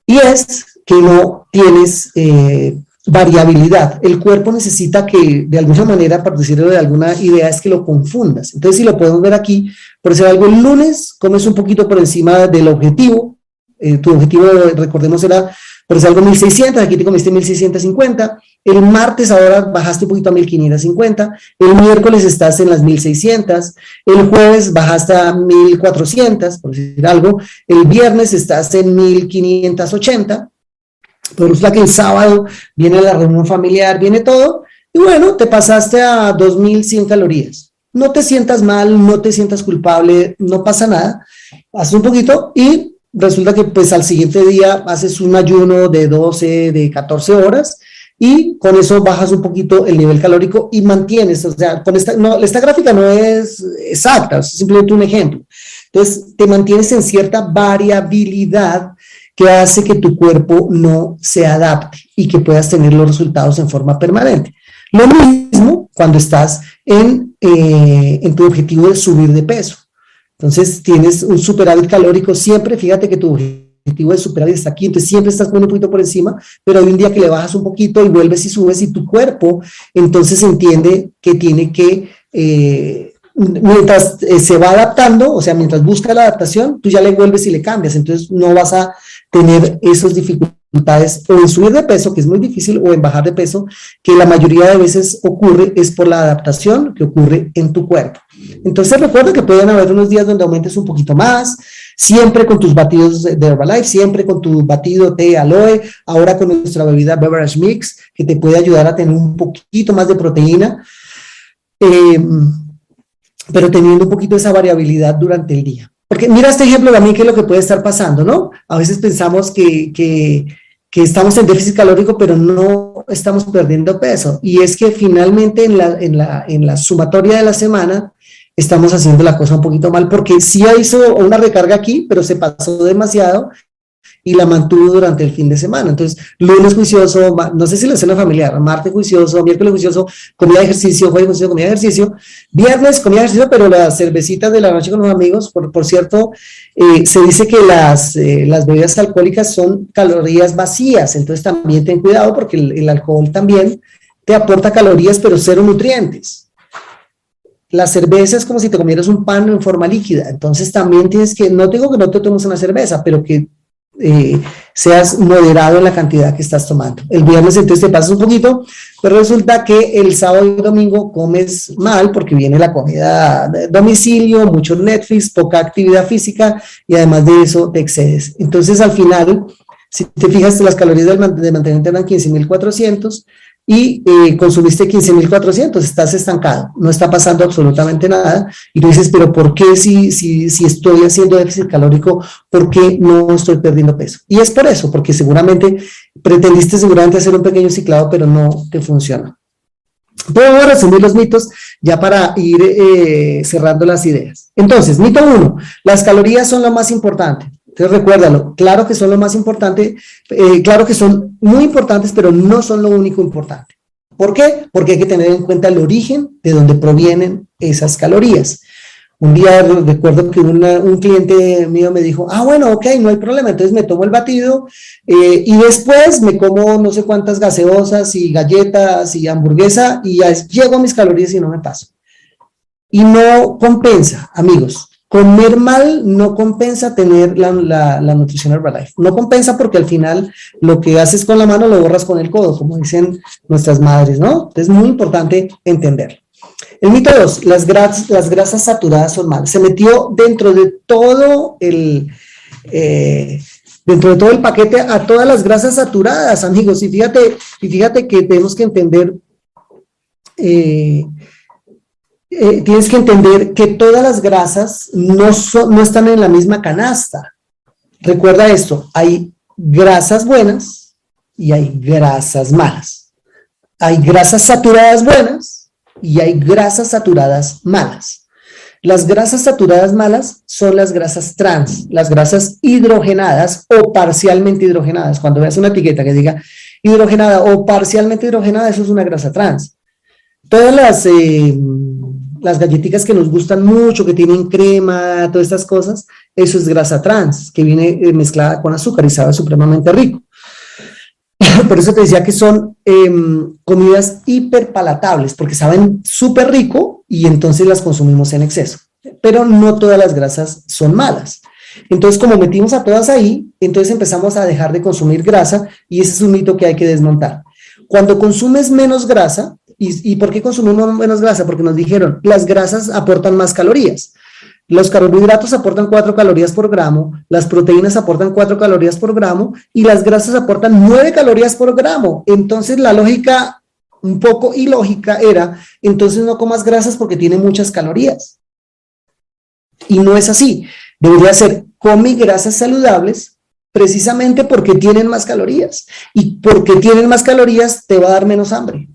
Y es que no tienes variabilidad. El cuerpo necesita que, de alguna manera, para decirlo de alguna idea, es que lo confundas. Entonces, si lo podemos ver aquí, por decir algo, el lunes comes un poquito por encima del objetivo. Tu objetivo, recordemos, era por eso algo 1600, aquí te comiste 1650, el martes ahora bajaste un poquito a 1550, el miércoles estás en las 1600, el jueves bajaste a 1400, por decir algo, el viernes estás en 1580, pero resulta que el sábado viene la reunión familiar, viene todo, y bueno, te pasaste a 2100 calorías. No te sientas mal, no te sientas culpable, no pasa nada, haces un poquito y resulta que pues al siguiente día haces un ayuno de 12, de 14 horas y con eso bajas un poquito el nivel calórico y mantienes, o sea, con esta gráfica no es exacta, es simplemente un ejemplo. Entonces, te mantienes en cierta variabilidad que hace que tu cuerpo no se adapte y que puedas tener los resultados en forma permanente. Lo mismo cuando estás en tu objetivo de subir de peso. Entonces tienes un superávit calórico siempre, fíjate que tu objetivo de superávit está aquí, entonces siempre estás poniendo un poquito por encima, pero hay un día que le bajas un poquito y vuelves y subes y tu cuerpo entonces entiende que tiene que, mientras se va adaptando, o sea, mientras busca la adaptación, tú ya le vuelves y le cambias, entonces no vas a tener esas dificultades o en subir de peso, que es muy difícil, o en bajar de peso, que la mayoría de veces ocurre es por la adaptación que ocurre en tu cuerpo. Entonces recuerda que pueden haber unos días donde aumentes un poquito más, siempre con tus batidos de Herbalife, siempre con tu batido té aloe, ahora con nuestra bebida Beverage Mix, que te puede ayudar a tener un poquito más de proteína, pero teniendo un poquito esa variabilidad durante el día. Porque mira este ejemplo también, que es lo que puede estar pasando, ¿no? A veces pensamos que estamos en déficit calórico, pero no estamos perdiendo peso. Y es que finalmente en la sumatoria de la semana estamos haciendo la cosa un poquito mal, porque sí hizo una recarga aquí, pero se pasó demasiado y la mantuvo durante el fin de semana. Entonces, lunes juicioso, no sé si la cena familiar, martes juicioso, miércoles juicioso, comida de ejercicio, jueves juicioso, comida de ejercicio, viernes comida de ejercicio, pero las cervecitas de la noche con los amigos, por cierto, se dice que las bebidas alcohólicas son calorías vacías, entonces también ten cuidado porque el alcohol también te aporta calorías, pero cero nutrientes. La cerveza es como si te comieras un pan en forma líquida, entonces también tienes que, no digo que no te tomes una cerveza, pero que seas moderado en la cantidad que estás tomando. El viernes entonces te pasas un poquito, pero resulta que el sábado y domingo comes mal porque viene la comida de domicilio, mucho Netflix, poca actividad física y además de eso te excedes. Entonces al final, si te fijas, las calorías de mantenimiento eran 15.400 y consumiste 15.400, estás estancado, no está pasando absolutamente nada, y tú dices, pero ¿por qué si estoy haciendo déficit calórico, por qué no estoy perdiendo peso? Y es por eso, porque pretendiste hacer un pequeño ciclado, pero no te funciona. Pero voy a resumir los mitos ya para ir cerrando las ideas. Entonces, mito 1, las calorías son lo más importante. Entonces recuérdalo, claro que son lo más importante, claro que son muy importantes, pero no son lo único importante. ¿Por qué? Porque hay que tener en cuenta el origen de donde provienen esas calorías. Un día recuerdo que un cliente mío me dijo, bueno, ok, no hay problema, entonces me tomo el batido y después me como no sé cuántas gaseosas y galletas y hamburguesa y ya llego a mis calorías y no me paso. Y no compensa, amigos. Comer mal no compensa tener la nutrición Herbalife. No compensa porque al final lo que haces con la mano lo borras con el codo, como dicen nuestras madres, ¿no? Entonces es muy importante entenderlo. El mito 2, las grasas saturadas son malas. Se metió dentro de todo el paquete a todas las grasas saturadas, amigos. Y fíjate que tenemos que entender... tienes que entender que todas las grasas no están en la misma canasta. Recuerda esto, hay grasas buenas y hay grasas malas. Hay grasas saturadas buenas y hay grasas saturadas malas. Las grasas saturadas malas son las grasas trans, las grasas hidrogenadas o parcialmente hidrogenadas. Cuando veas una etiqueta que diga hidrogenada o parcialmente hidrogenada, eso es una grasa trans. Todas las galletitas que nos gustan mucho, que tienen crema, todas estas cosas, eso es grasa trans, que viene mezclada con azúcar y sabe supremamente rico. Por eso te decía que son comidas hiperpalatables, porque saben súper rico y entonces las consumimos en exceso. Pero no todas las grasas son malas. Entonces, como metimos a todas ahí, entonces empezamos a dejar de consumir grasa y ese es un mito que hay que desmontar. Cuando consumes menos grasa, ¿y por qué consumimos menos grasa? Porque nos dijeron, las grasas aportan más calorías. Los carbohidratos aportan 4 calorías por gramo, las proteínas aportan 4 calorías por gramo y las grasas aportan 9 calorías por gramo. Entonces la lógica un poco ilógica era, entonces no comas grasas porque tiene muchas calorías. Y no es así. Debería ser, come grasas saludables precisamente porque tienen más calorías. Y porque tienen más calorías te va a dar menos hambre.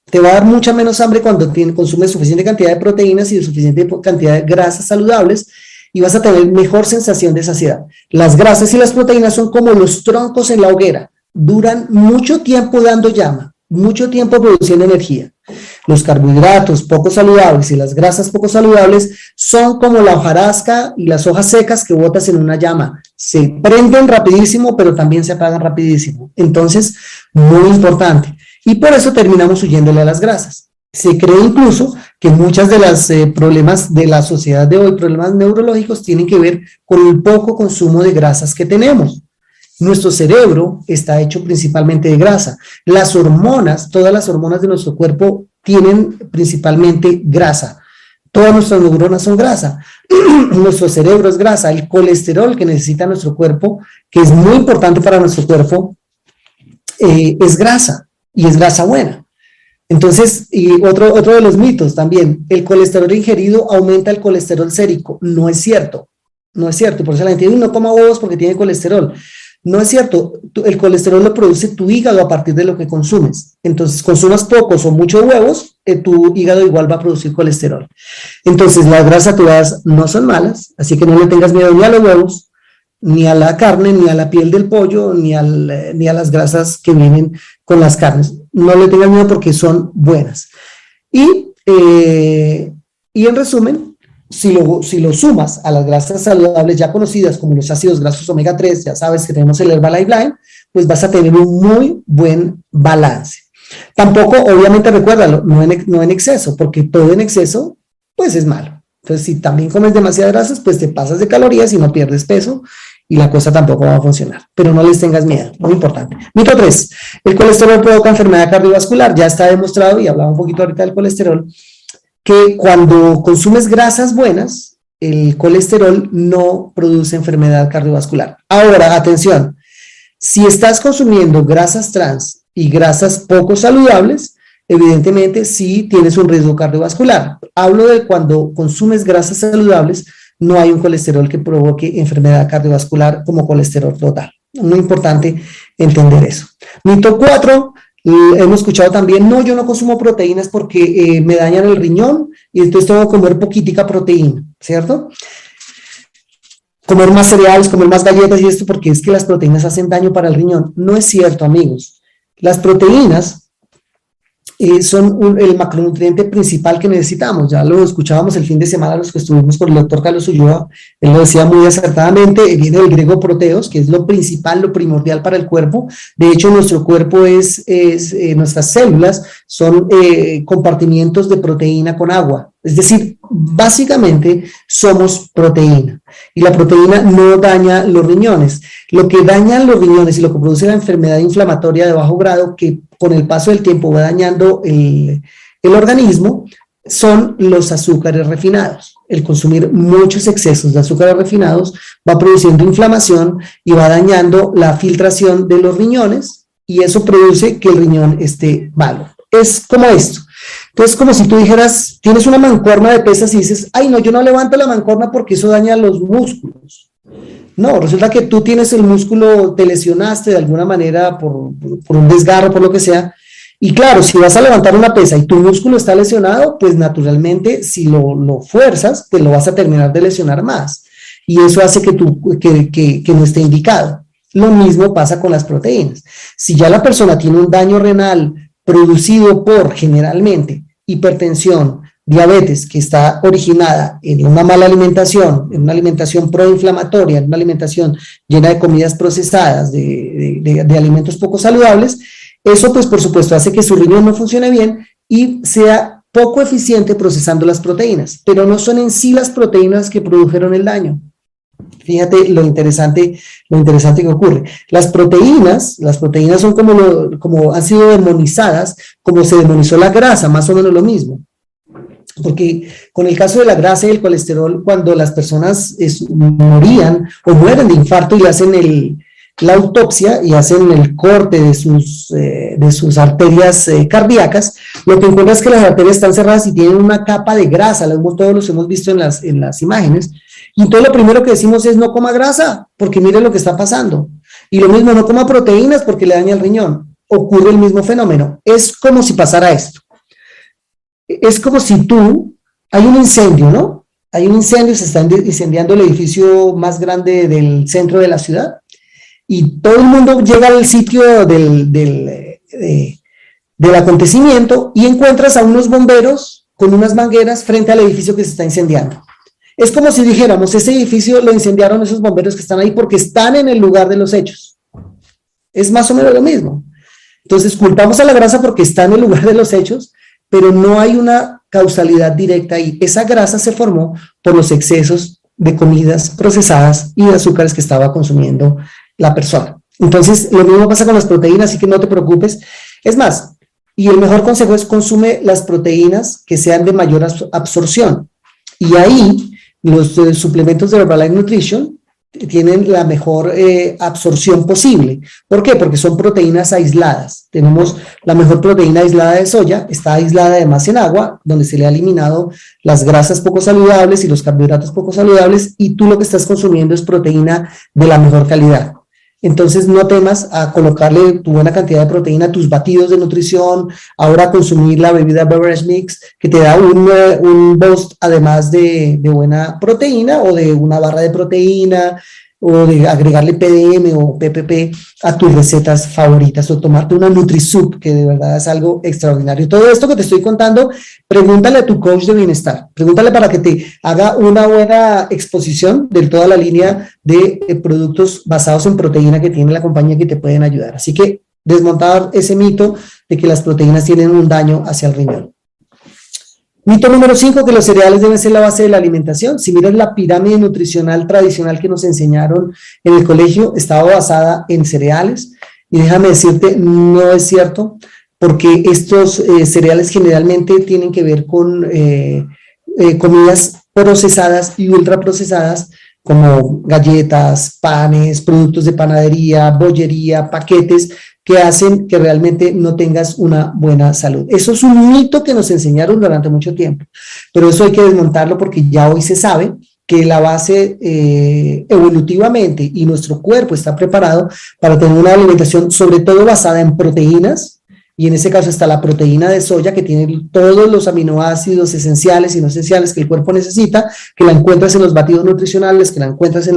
Te va a dar mucha menos hambre cuando consumes suficiente cantidad de proteínas y de suficiente cantidad de grasas saludables y vas a tener mejor sensación de saciedad. Las grasas y las proteínas son como los troncos en la hoguera. Duran mucho tiempo dando llama, mucho tiempo produciendo energía. Los carbohidratos poco saludables y las grasas poco saludables son como la hojarasca y las hojas secas que botas en una llama. Se prenden rapidísimo, pero también se apagan rapidísimo. Entonces, muy importante. Y por eso terminamos huyéndole a las grasas. Se cree incluso que muchos de los problemas de la sociedad de hoy, problemas neurológicos, tienen que ver con el poco consumo de grasas que tenemos. Nuestro cerebro está hecho principalmente de grasa. Las hormonas, todas las hormonas de nuestro cuerpo tienen principalmente grasa. Todas nuestras neuronas son grasa. Nuestro cerebro es grasa. El colesterol que necesita nuestro cuerpo, que es muy importante para nuestro cuerpo, es grasa. Y es grasa buena. Entonces, y otro de los mitos también, el colesterol ingerido aumenta el colesterol sérico. No es cierto, no es cierto. Por eso la gente dice, no coma huevos porque tiene colesterol. No es cierto, el colesterol lo produce tu hígado a partir de lo que consumes. Entonces, consumas pocos o muchos huevos, tu hígado igual va a producir colesterol. Entonces, las grasas saturadas no son malas, así que no le tengas miedo ni a los huevos, ni a la carne, ni a la piel del pollo, ni a las grasas que vienen con las carnes. No le tengan miedo porque son buenas. Y en resumen, si lo sumas a las grasas saludables ya conocidas como los ácidos grasos omega 3, ya sabes que tenemos el Herbalife Line, pues vas a tener un muy buen balance. Tampoco, obviamente, recuérdalo, no en exceso, porque todo en exceso, pues es malo. Entonces, si también comes demasiadas grasas, pues te pasas de calorías y no pierdes peso y la cosa tampoco va a funcionar. Pero no les tengas miedo, muy importante. Mito 3, el colesterol provoca enfermedad cardiovascular. Ya está demostrado, y hablaba un poquito ahorita del colesterol, que cuando consumes grasas buenas, el colesterol no produce enfermedad cardiovascular. Ahora, atención, si estás consumiendo grasas trans y grasas poco saludables, evidentemente sí tienes un riesgo cardiovascular. Hablo de cuando consumes grasas saludables, no hay un colesterol que provoque enfermedad cardiovascular como colesterol total. Muy importante entender eso. Mito 4, hemos escuchado también, no, yo no consumo proteínas porque me dañan el riñón y entonces tengo que comer poquitica proteína, ¿cierto? Comer más cereales, comer más galletas y esto porque es que las proteínas hacen daño para el riñón. No es cierto, amigos. Las proteínas son el macronutriente principal que necesitamos. Ya lo escuchábamos el fin de semana los que estuvimos con el doctor Carlos Ulloa, él lo decía muy acertadamente, viene del griego proteos, que es lo principal, lo primordial para el cuerpo. De hecho, nuestro cuerpo nuestras células son compartimientos de proteína con agua. Es decir, básicamente somos proteína y la proteína no daña los riñones. Lo que daña los riñones y lo que produce la enfermedad inflamatoria de bajo grado, que con el paso del tiempo va dañando el organismo, son los azúcares refinados. El consumir muchos excesos de azúcares refinados va produciendo inflamación y va dañando la filtración de los riñones y eso produce que el riñón esté malo. Es como esto. Entonces, como si tú dijeras, tienes una mancuerna de pesas y dices, ay, no, yo no levanto la mancuerna porque eso daña los músculos. No, resulta que tú tienes el músculo, te lesionaste de alguna manera por un desgarro, por lo que sea. Y claro, si vas a levantar una pesa y tu músculo está lesionado, pues naturalmente, si lo fuerzas, te lo vas a terminar de lesionar más. Y eso hace que no esté indicado. Lo mismo pasa con las proteínas. Si ya la persona tiene un daño renal producido por, generalmente, hipertensión, diabetes, que está originada en una mala alimentación, en una alimentación proinflamatoria, en una alimentación llena de comidas procesadas, de alimentos poco saludables, eso pues por supuesto hace que su riñón no funcione bien y sea poco eficiente procesando las proteínas, pero no son en sí las proteínas que produjeron el daño. Fíjate lo interesante que ocurre. Las proteínas son como han sido demonizadas, como se demonizó la grasa, más o menos lo mismo. Porque con el caso de la grasa y el colesterol, cuando las personas morían o mueren de infarto y hacen la autopsia y hacen el corte de sus arterias cardíacas, lo que encuentran es que las arterias están cerradas y tienen una capa de grasa, todos los hemos visto en las imágenes, y entonces lo primero que decimos es no coma grasa, porque mire lo que está pasando, y lo mismo, no coma proteínas porque le daña el riñón. Ocurre el mismo fenómeno, es como si pasara esto. Es como si hay un incendio, ¿no? Hay un incendio, se está incendiando el edificio más grande del centro de la ciudad y todo el mundo llega al sitio del acontecimiento y encuentras a unos bomberos con unas mangueras frente al edificio que se está incendiando. Es como si dijéramos, ese edificio lo incendiaron esos bomberos que están ahí porque están en el lugar de los hechos. Es más o menos lo mismo. Entonces culpamos a la grasa porque está en el lugar de los hechos, pero no hay una causalidad directa ahí. Esa grasa se formó por los excesos de comidas procesadas y de azúcares que estaba consumiendo la persona. Entonces, lo mismo pasa con las proteínas, así que no te preocupes. Es más, y el mejor consejo es consume las proteínas que sean de mayor absorción. Y ahí, los suplementos de Herbalife Nutrition tienen la mejor absorción posible. ¿Por qué? Porque son proteínas aisladas. Tenemos la mejor proteína aislada de soya, está aislada además en agua, donde se le ha eliminado las grasas poco saludables y los carbohidratos poco saludables, y tú lo que estás consumiendo es proteína de la mejor calidad. Entonces no temas a colocarle tu buena cantidad de proteína a tus batidos de nutrición, ahora consumir la bebida Beverage Mix, que te da un boost además de buena proteína, o de una barra de proteína, o de agregarle PDM o PPP a tus recetas favoritas, o tomarte una NutriSoup, que de verdad es algo extraordinario. Todo esto que te estoy contando, pregúntale a tu coach de bienestar, pregúntale para que te haga una buena exposición de toda la línea de productos basados en proteína que tiene la compañía que te pueden ayudar. Así que desmontar ese mito de que las proteínas tienen un daño hacia el riñón. Mito número 5, que los cereales deben ser la base de la alimentación. Si miras la pirámide nutricional tradicional que nos enseñaron en el colegio, estaba basada en cereales, y déjame decirte, no es cierto, porque estos cereales generalmente tienen que ver con comidas procesadas y ultraprocesadas, como galletas, panes, productos de panadería, bollería, paquetes, que hacen que realmente no tengas una buena salud. Eso es un mito que nos enseñaron durante mucho tiempo, pero eso hay que desmontarlo porque ya hoy se sabe que la base evolutivamente, y nuestro cuerpo está preparado para tener una alimentación sobre todo basada en proteínas, y en ese caso está la proteína de soya, que tiene todos los aminoácidos esenciales y no esenciales que el cuerpo necesita, que la encuentras en los batidos nutricionales, que la encuentras en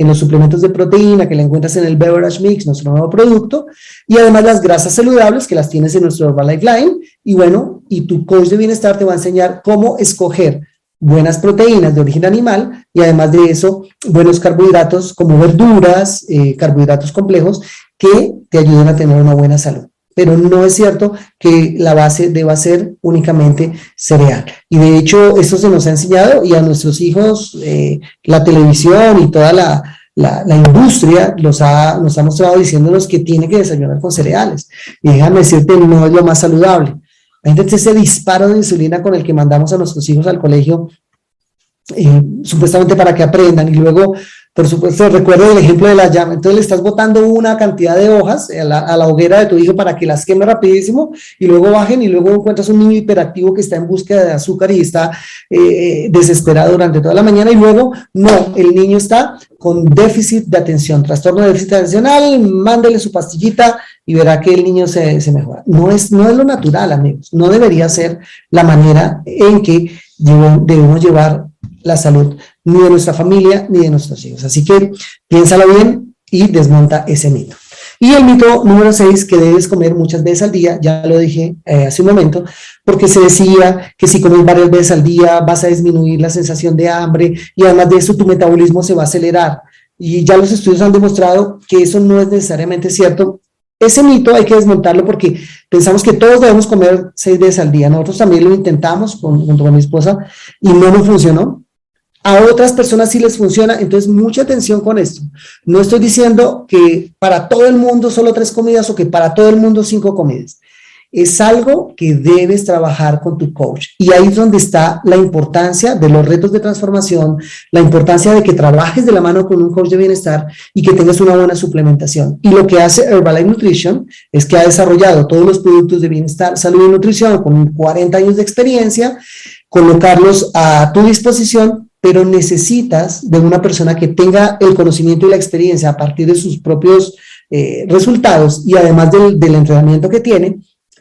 los suplementos de proteína, que la encuentras en el Beverage Mix, nuestro nuevo producto, y además las grasas saludables, que las tienes en nuestro Herbalife Line. Y bueno, y tu coach de bienestar te va a enseñar cómo escoger buenas proteínas de origen animal, y además de eso, buenos carbohidratos como verduras, carbohidratos complejos, que te ayuden a tener una buena salud. Pero no es cierto que la base deba ser únicamente cereal. Y de hecho, esto se nos ha enseñado, y a nuestros hijos la televisión y toda la industria nos ha mostrado diciéndonos que tiene que desayunar con cereales. Y déjame decirte, no es lo más saludable. Imagínate ese disparo de insulina con el que mandamos a nuestros hijos al colegio, supuestamente para que aprendan, y luego, por supuesto, recuerdo el ejemplo de la llama. Entonces le estás botando una cantidad de hojas a la hoguera de tu hijo para que las queme rapidísimo, y luego bajen, y luego encuentras un niño hiperactivo que está en búsqueda de azúcar y está desesperado durante toda la mañana, y luego no, el niño está con déficit de atención, trastorno de déficit atencional, mándele su pastillita y verá que el niño se mejora. No es lo natural, amigos, no debería ser la manera en que debemos llevar la salud, ni de nuestra familia, ni de nuestros hijos. Así que piénsalo bien y desmonta ese mito. Y el mito número 6, que debes comer muchas veces al día, ya lo dije hace un momento, porque se decía que si comes varias veces al día vas a disminuir la sensación de hambre, y además de eso tu metabolismo se va a acelerar. Y ya los estudios han demostrado que eso no es necesariamente cierto. Ese mito hay que desmontarlo porque pensamos que todos debemos comer 6 veces al día. Nosotros también lo intentamos junto con mi esposa y no nos funcionó. A otras personas sí les funciona, entonces mucha atención con esto. No estoy diciendo que para todo el mundo solo 3 comidas o que para todo el mundo 5 comidas. Es algo que debes trabajar con tu coach. Y ahí es donde está la importancia de los retos de transformación, la importancia de que trabajes de la mano con un coach de bienestar y que tengas una buena suplementación. Y lo que hace Herbalife Nutrition es que ha desarrollado todos los productos de bienestar, salud y nutrición con 40 años de experiencia, colocarlos a tu disposición, pero necesitas de una persona que tenga el conocimiento y la experiencia a partir de sus propios resultados y además del entrenamiento que tiene,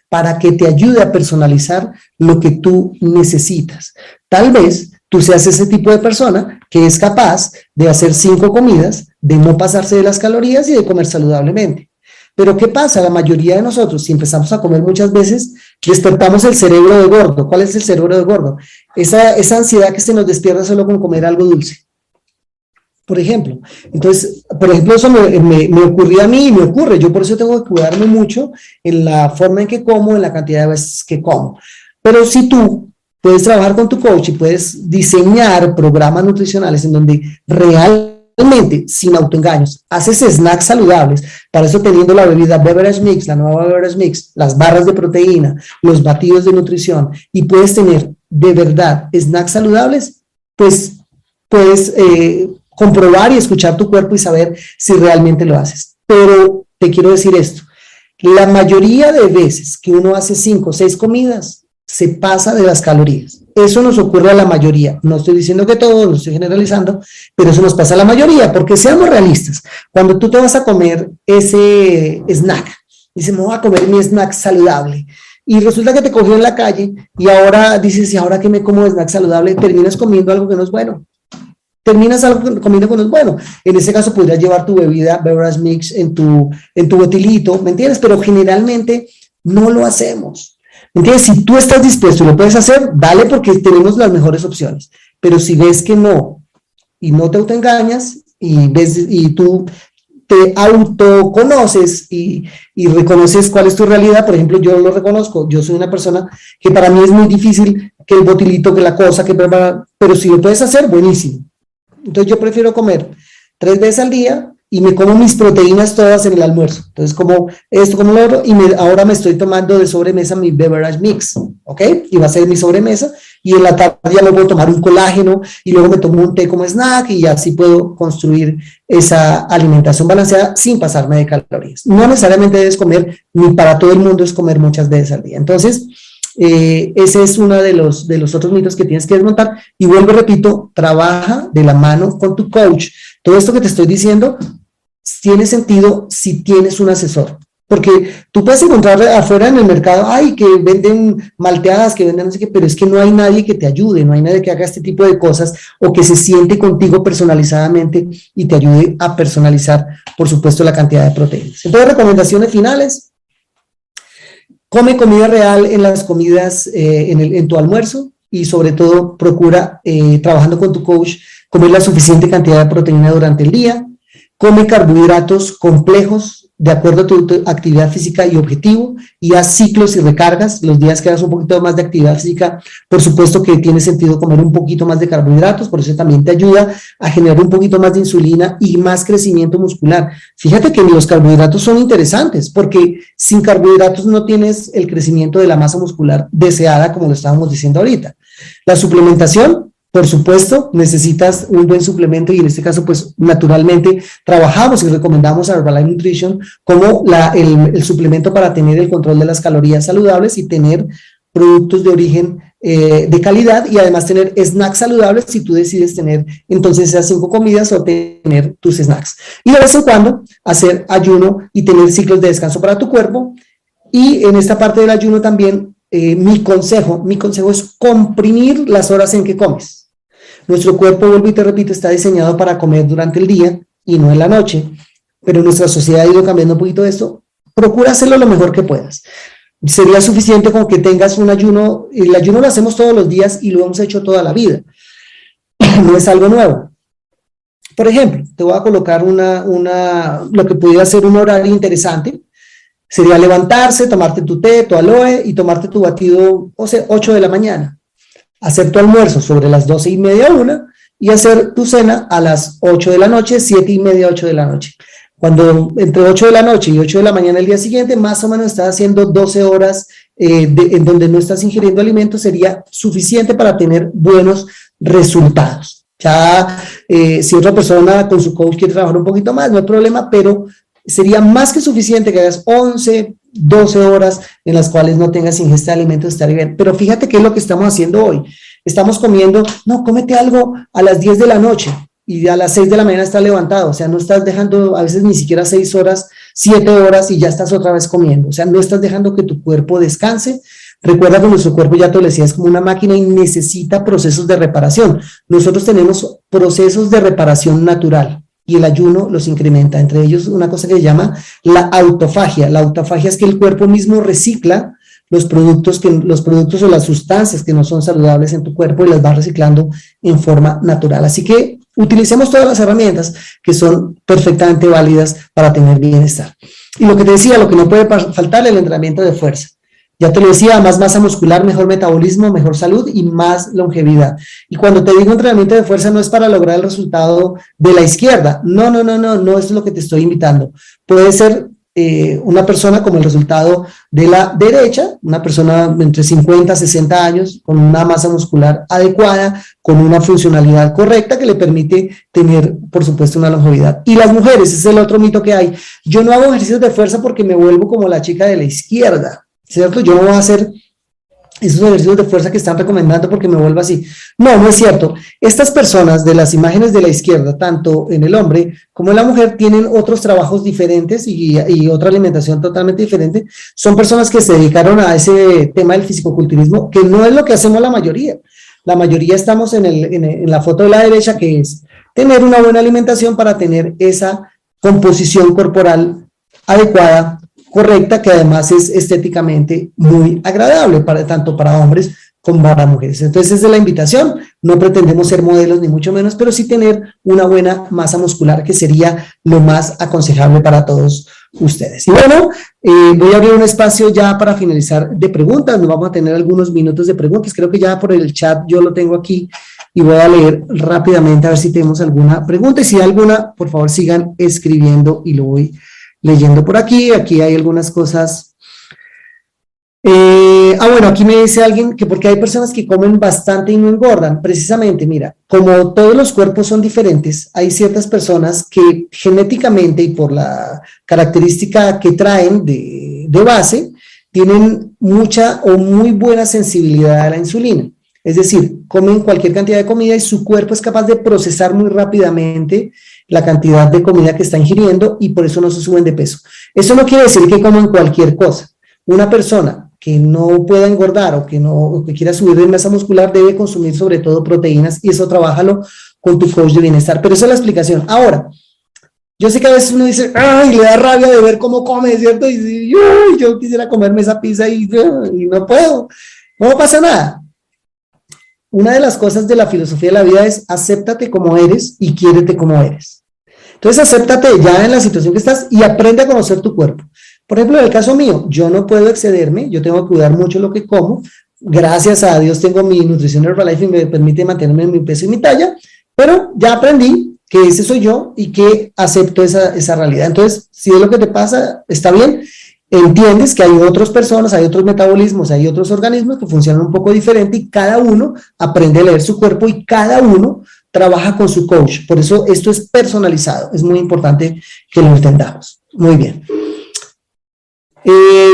para que te ayude a personalizar lo que tú necesitas. Tal vez tú seas ese tipo de persona que es capaz de hacer 5 comidas, de no pasarse de las calorías y de comer saludablemente. Pero ¿qué pasa? La mayoría de nosotros, si empezamos a comer muchas veces, despertamos el cerebro de gordo. ¿Cuál es el cerebro de gordo? Esa ansiedad que se nos despierta solo con comer algo dulce. Por ejemplo, entonces, eso me ocurría a mí y me ocurre. Yo por eso tengo que cuidarme mucho en la forma en que como, en la cantidad de veces que como. Pero si tú puedes trabajar con tu coach y puedes diseñar programas nutricionales en donde realmente, sin autoengaños, haces snacks saludables, para eso teniendo la bebida Beverage Mix, la nueva Beverage Mix, las barras de proteína, los batidos de nutrición, y puedes tener de verdad snacks saludables, pues puedes comprobar y escuchar tu cuerpo y saber si realmente lo haces. Pero te quiero decir esto, la mayoría de veces que uno hace 5 o 6 comidas, se pasa de las calorías. Eso nos ocurre a la mayoría. No estoy diciendo que todo, lo estoy generalizando, pero eso nos pasa a la mayoría, porque seamos realistas. Cuando tú te vas a comer ese snack, dices, me voy a comer mi snack saludable, y resulta que te cogió en la calle, y ahora dices, ¿y ahora qué me como de snack saludable? Terminas comiendo algo que no es bueno. Terminas algo comiendo que no es bueno. En ese caso podrías llevar tu bebida Beverage Mix en tu botilito, ¿me entiendes? Pero generalmente no lo hacemos. ¿Me entiendes? Si tú estás dispuesto y lo puedes hacer, dale, porque tenemos las mejores opciones. Pero si ves que no, y no te autoengañas, y tú te autoconoces y reconoces cuál es tu realidad, por ejemplo, yo lo reconozco, yo soy una persona que para mí es muy difícil que el botilito, que la cosa, pero si lo puedes hacer, buenísimo. Entonces yo prefiero comer 3 veces al día y me como mis proteínas todas en el almuerzo. Entonces como esto, como lo otro, y ahora me estoy tomando de sobremesa mi Beverage Mix, ¿ok? Y va a ser mi sobremesa, y en la tarde ya me puedo tomar un colágeno, y luego me tomo un té como snack, y así puedo construir esa alimentación balanceada sin pasarme de calorías. No necesariamente debes comer, ni para todo el mundo es comer muchas veces al día. Entonces, ese es uno de los otros mitos que tienes que desmontar, y vuelvo y repito, trabaja de la mano con tu coach. Todo esto que te estoy diciendo tiene sentido si tienes un asesor, porque tú puedes encontrar afuera en el mercado, que venden malteadas, que venden no sé qué, pero es que no hay nadie que te ayude, no hay nadie que haga este tipo de cosas o que se siente contigo personalizadamente y te ayude a personalizar, por supuesto, la cantidad de proteínas. Entonces, recomendaciones finales: come comida real en las comidas, en tu almuerzo, y sobre todo procura, trabajando con tu coach, comer la suficiente cantidad de proteína durante el día. Come carbohidratos complejos de acuerdo a tu actividad física y objetivo, y haz ciclos y recargas. Los días que hagas un poquito más de actividad física, por supuesto que tiene sentido comer un poquito más de carbohidratos, por eso también te ayuda a generar un poquito más de insulina y más crecimiento muscular. Fíjate que los carbohidratos son interesantes, porque sin carbohidratos no tienes el crecimiento de la masa muscular deseada, como lo estábamos diciendo ahorita. La suplementación, por supuesto, necesitas un buen suplemento, y en este caso, pues naturalmente trabajamos y recomendamos a Herbalife Nutrition como el suplemento para tener el control de las calorías saludables y tener productos de origen de calidad, y además tener snacks saludables si tú decides tener entonces esas 5 comidas o tener tus snacks. Y de vez en cuando hacer ayuno y tener ciclos de descanso para tu cuerpo. Y en esta parte del ayuno también, mi consejo es comprimir las horas en que comes. Nuestro cuerpo, vuelvo y te repito, está diseñado para comer durante el día y no en la noche, pero nuestra sociedad ha ido cambiando un poquito esto. Procura hacerlo lo mejor que puedas. Sería suficiente con que tengas un ayuno. El ayuno lo hacemos todos los días y lo hemos hecho toda la vida. No es algo nuevo. Por ejemplo, te voy a colocar lo que pudiera ser un horario interesante. Sería levantarse, tomarte tu té, tu aloe y tomarte tu batido, 8 de la mañana. Hacer tu almuerzo sobre las 12:30, 1, y hacer tu cena a las 8 de la noche, 7:30, 8 de la noche. Cuando entre 8 de la noche y 8 de la mañana el día siguiente, más o menos estás haciendo 12 horas en donde no estás ingiriendo alimentos, sería suficiente para tener buenos resultados. Ya si otra persona con su coach quiere trabajar un poquito más, no hay problema, pero sería más que suficiente que hagas 11, 12 horas en las cuales no tengas ingesta de alimentos, estar bien. Pero fíjate qué es lo que estamos haciendo hoy. Estamos comiendo, no, cómete algo a las 10 de la noche y a las 6 de la mañana estás levantado. O sea, no estás dejando a veces ni siquiera 6 horas, 7 horas y ya estás otra vez comiendo. O sea, no estás dejando que tu cuerpo descanse. Recuerda que nuestro cuerpo, ya te lo decía, es como una máquina y necesita procesos de reparación. Nosotros tenemos procesos de reparación natural y el ayuno los incrementa. Entre ellos, una cosa que se llama la autofagia. La autofagia es que el cuerpo mismo recicla los productos o las sustancias que no son saludables en tu cuerpo y las va reciclando en forma natural. Así que utilicemos todas las herramientas que son perfectamente válidas para tener bienestar. Y lo que te decía, lo que no puede faltar, el entrenamiento de fuerza. Ya te lo decía, más masa muscular, mejor metabolismo, mejor salud y más longevidad. Y cuando te digo entrenamiento de fuerza no es para lograr el resultado de la izquierda. No es lo que te estoy invitando. Puede ser una persona como el resultado de la derecha, una persona entre 50 y 60 años, con una masa muscular adecuada, con una funcionalidad correcta que le permite tener, por supuesto, una longevidad. Y las mujeres, ese es el otro mito que hay. Yo no hago ejercicios de fuerza porque me vuelvo como la chica de la izquierda, ¿cierto? Yo no voy a hacer esos ejercicios de fuerza que están recomendando porque me vuelvo así. No es cierto. Estas personas de las imágenes de la izquierda, tanto en el hombre como en la mujer, tienen otros trabajos diferentes y otra alimentación totalmente diferente. Son personas que se dedicaron a ese tema del fisicoculturismo, que no es lo que hacemos la mayoría. La mayoría estamos en la foto de la derecha, que es tener una buena alimentación para tener esa composición corporal adecuada, correcta, que además es estéticamente muy agradable tanto para hombres como para mujeres. Entonces, esa es la invitación. No pretendemos ser modelos ni mucho menos, pero sí tener una buena masa muscular, que sería lo más aconsejable para todos ustedes. Y bueno, voy a abrir un espacio ya para finalizar de preguntas. Nos vamos a tener algunos minutos de preguntas. Creo que ya por el chat yo lo tengo aquí y voy a leer rápidamente a ver si tenemos alguna pregunta. Y si hay alguna, por favor sigan escribiendo y lo voy leyendo por aquí. Aquí hay algunas cosas. Bueno, aquí me dice alguien que porque hay personas que comen bastante y no engordan. Precisamente, mira, como todos los cuerpos son diferentes, hay ciertas personas que genéticamente y por la característica que traen de base, tienen mucha o muy buena sensibilidad a la insulina. Es decir, comen cualquier cantidad de comida y su cuerpo es capaz de procesar muy rápidamente la cantidad de comida que está ingiriendo y por eso no se suben de peso. Eso no quiere decir que coman cualquier cosa. Una persona que no pueda engordar o que quiera subir de masa muscular debe consumir sobre todo proteínas, y eso trabájalo con tu coach de bienestar. Pero esa es la explicación. Ahora, yo sé que a veces uno dice, ay, le da rabia de ver cómo come, ¿cierto? Y yo quisiera comerme esa pizza y no puedo. No pasa nada. Una de las cosas de la filosofía de la vida es acéptate como eres y quiérete como eres. Entonces, acéptate ya en la situación que estás y aprende a conocer tu cuerpo. Por ejemplo, en el caso mío, yo no puedo excederme, yo tengo que cuidar mucho lo que como. Gracias a Dios tengo mi nutrición Herbalife y me permite mantenerme en mi peso y mi talla, pero ya aprendí que ese soy yo y que acepto esa realidad. Entonces, si es lo que te pasa, está bien. Entiendes que hay otras personas, hay otros metabolismos, hay otros organismos que funcionan un poco diferente y cada uno aprende a leer su cuerpo y cada uno trabaja con su coach. Por eso esto es personalizado. Es muy importante que lo entendamos. Muy bien.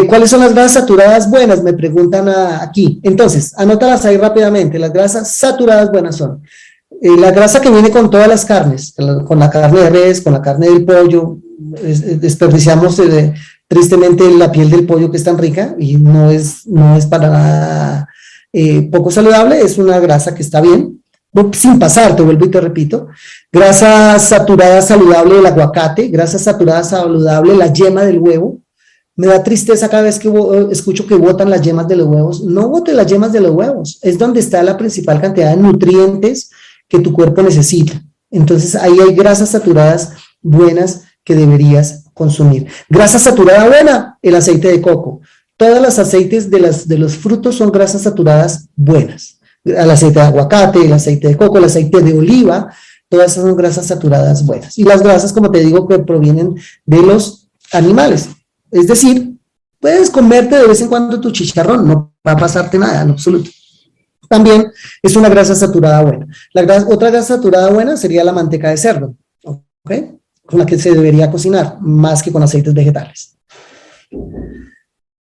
¿Cuáles son las grasas saturadas buenas? Me preguntan aquí. Entonces, anótalas ahí rápidamente. Las grasas saturadas buenas son la grasa que viene con todas las carnes, con la carne de res, con la carne del pollo. Desperdiciamos tristemente la piel del pollo, que es tan rica y no es para nada poco saludable. Es una grasa que está bien, sin pasar, te vuelvo y te repito. Grasa saturada saludable el aguacate, grasa saturada saludable la yema del huevo. Me da tristeza cada vez que escucho que botan las yemas de los huevos. No botes las yemas de los huevos, es donde está la principal cantidad de nutrientes que tu cuerpo necesita. Entonces ahí hay grasas saturadas buenas que deberías consumir. Grasa saturada buena, el aceite de coco. Todos los aceites de los frutos son grasas saturadas buenas. el aceite de aguacate, el aceite de coco, el aceite de oliva, todas esas son grasas saturadas buenas. Y las grasas, como te digo, que provienen de los animales. Es decir, puedes comerte de vez en cuando tu chicharrón, no va a pasarte nada en absoluto. También es una grasa saturada buena. Otra grasa saturada buena sería la manteca de cerdo, ¿ok? Con la que se debería cocinar, más que con aceites vegetales.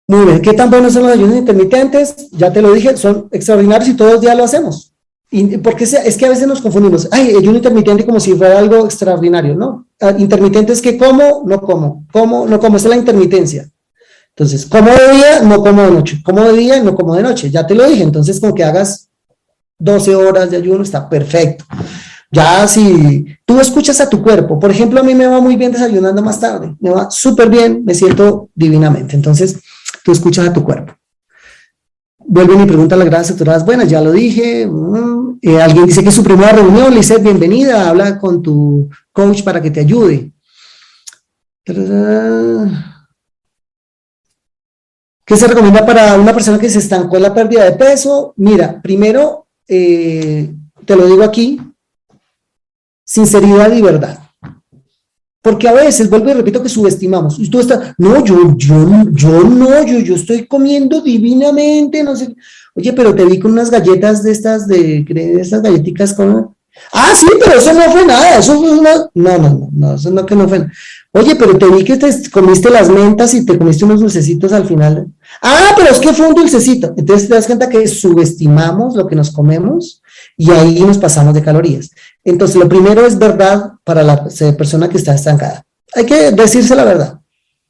Muy bien, ¿qué tan buenos son los ayunos intermitentes? Ya te lo dije, son extraordinarios y todos los días lo hacemos. Porque es que a veces nos confundimos. Ay, ayuno intermitente como si fuera algo extraordinario, ¿no? Intermitente es que como, no como, no como, esa es la intermitencia. Entonces, como de día, no como de noche, como de día, no como de noche, ya te lo dije, entonces con que hagas 12 horas de ayuno está perfecto. Ya si tú escuchas a tu cuerpo, por ejemplo, a mí me va muy bien desayunando más tarde, me va súper bien, me siento divinamente, entonces tú escuchas a tu cuerpo. Vuelven y preguntan las grasas saturadas buenas, ya lo dije. Alguien dice que es su primera reunión, le dice bienvenida, habla con tu coach para que te ayude. ¿Qué se recomienda para una persona que se estancó en la pérdida de peso? Mira, primero, te lo digo aquí, sinceridad y verdad. Porque a veces, vuelvo y repito, que subestimamos. Y tú estás, no, yo estoy comiendo divinamente, no sé. Oye, pero te vi con unas galletas de estas galletitas con... Ah, sí, pero eso no fue nada, eso fue una... No, eso no que no fue nada. Oye, pero te vi que te comiste las mentas y te comiste unos dulcecitos al final. Ah, pero es que fue un dulcecito. Entonces te das cuenta que subestimamos lo que nos comemos y ahí nos pasamos de calorías. Entonces, lo primero es verdad para la persona que está estancada. Hay que decirse la verdad.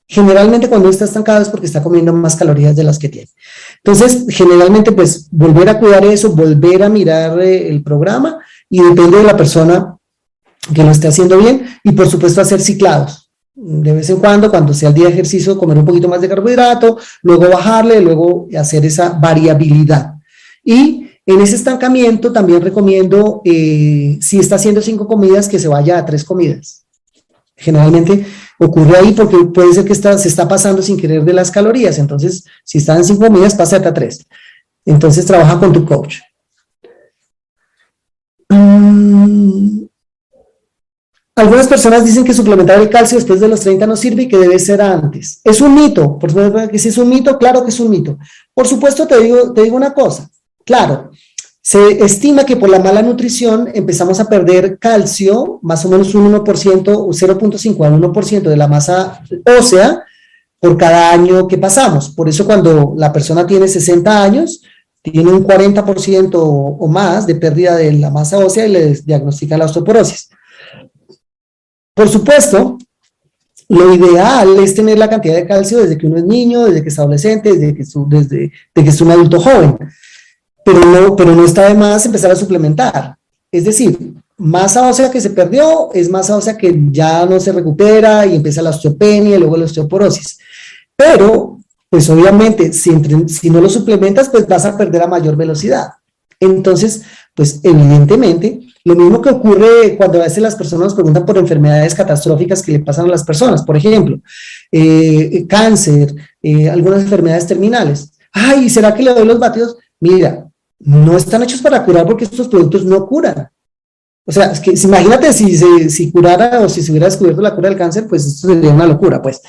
Generalmente cuando está estancado es porque está comiendo más calorías de las que tiene. Entonces, generalmente, pues, volver a cuidar eso, volver a mirar el programa y depende de la persona que lo esté haciendo bien y, por supuesto, hacer ciclados. De vez en cuando sea el día de ejercicio, comer un poquito más de carbohidrato, luego bajarle, luego hacer esa variabilidad. Y en ese estancamiento también recomiendo, si está haciendo 5 comidas, que se vaya a 3 comidas. Generalmente ocurre ahí porque puede ser que se está pasando sin querer de las calorías. Entonces, si están en 5 comidas, pásate a 3. Entonces, trabaja con tu coach. Algunas personas dicen que suplementar el calcio después de los 30 no sirve y que debe ser antes. Es un mito. Por supuesto que si es un mito, claro que es un mito. Por supuesto, te digo una cosa. Claro, se estima que por la mala nutrición empezamos a perder calcio, más o menos un 1% o 0.5 al 1% de la masa ósea por cada año que pasamos. Por eso cuando la persona tiene 60 años, tiene un 40% o más de pérdida de la masa ósea y le diagnostican la osteoporosis. Por supuesto, lo ideal es tener la cantidad de calcio desde que uno es niño, desde que es adolescente, desde que es un adulto joven. Pero no está de más empezar a suplementar. Es decir, masa ósea que se perdió es masa ósea que ya no se recupera y empieza la osteopenia y luego la osteoporosis. Pero, pues obviamente, si no lo suplementas, pues vas a perder a mayor velocidad. Entonces, pues evidentemente, lo mismo que ocurre cuando a veces las personas nos preguntan por enfermedades catastróficas que le pasan a las personas, por ejemplo, cáncer, algunas enfermedades terminales. Ay, ¿será que le doy los batidos? Mira, no están hechos para curar porque estos productos no curan. O sea, es que imagínate si curara o si se hubiera descubierto la cura del cáncer, pues esto sería una locura, pues.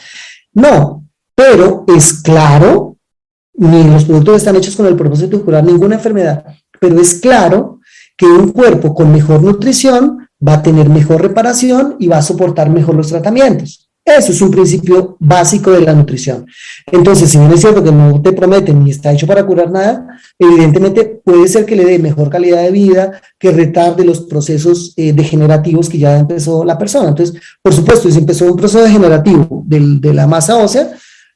No, pero es claro, ni los productos están hechos con el propósito de curar ninguna enfermedad, pero es claro que un cuerpo con mejor nutrición va a tener mejor reparación y va a soportar mejor los tratamientos. Eso es un principio básico de la nutrición. Entonces, si bien es cierto que no te prometen ni está hecho para curar nada, evidentemente puede ser que le dé mejor calidad de vida, que retarde los procesos degenerativos que ya empezó la persona. Entonces, por supuesto, si empezó un proceso degenerativo de la masa ósea,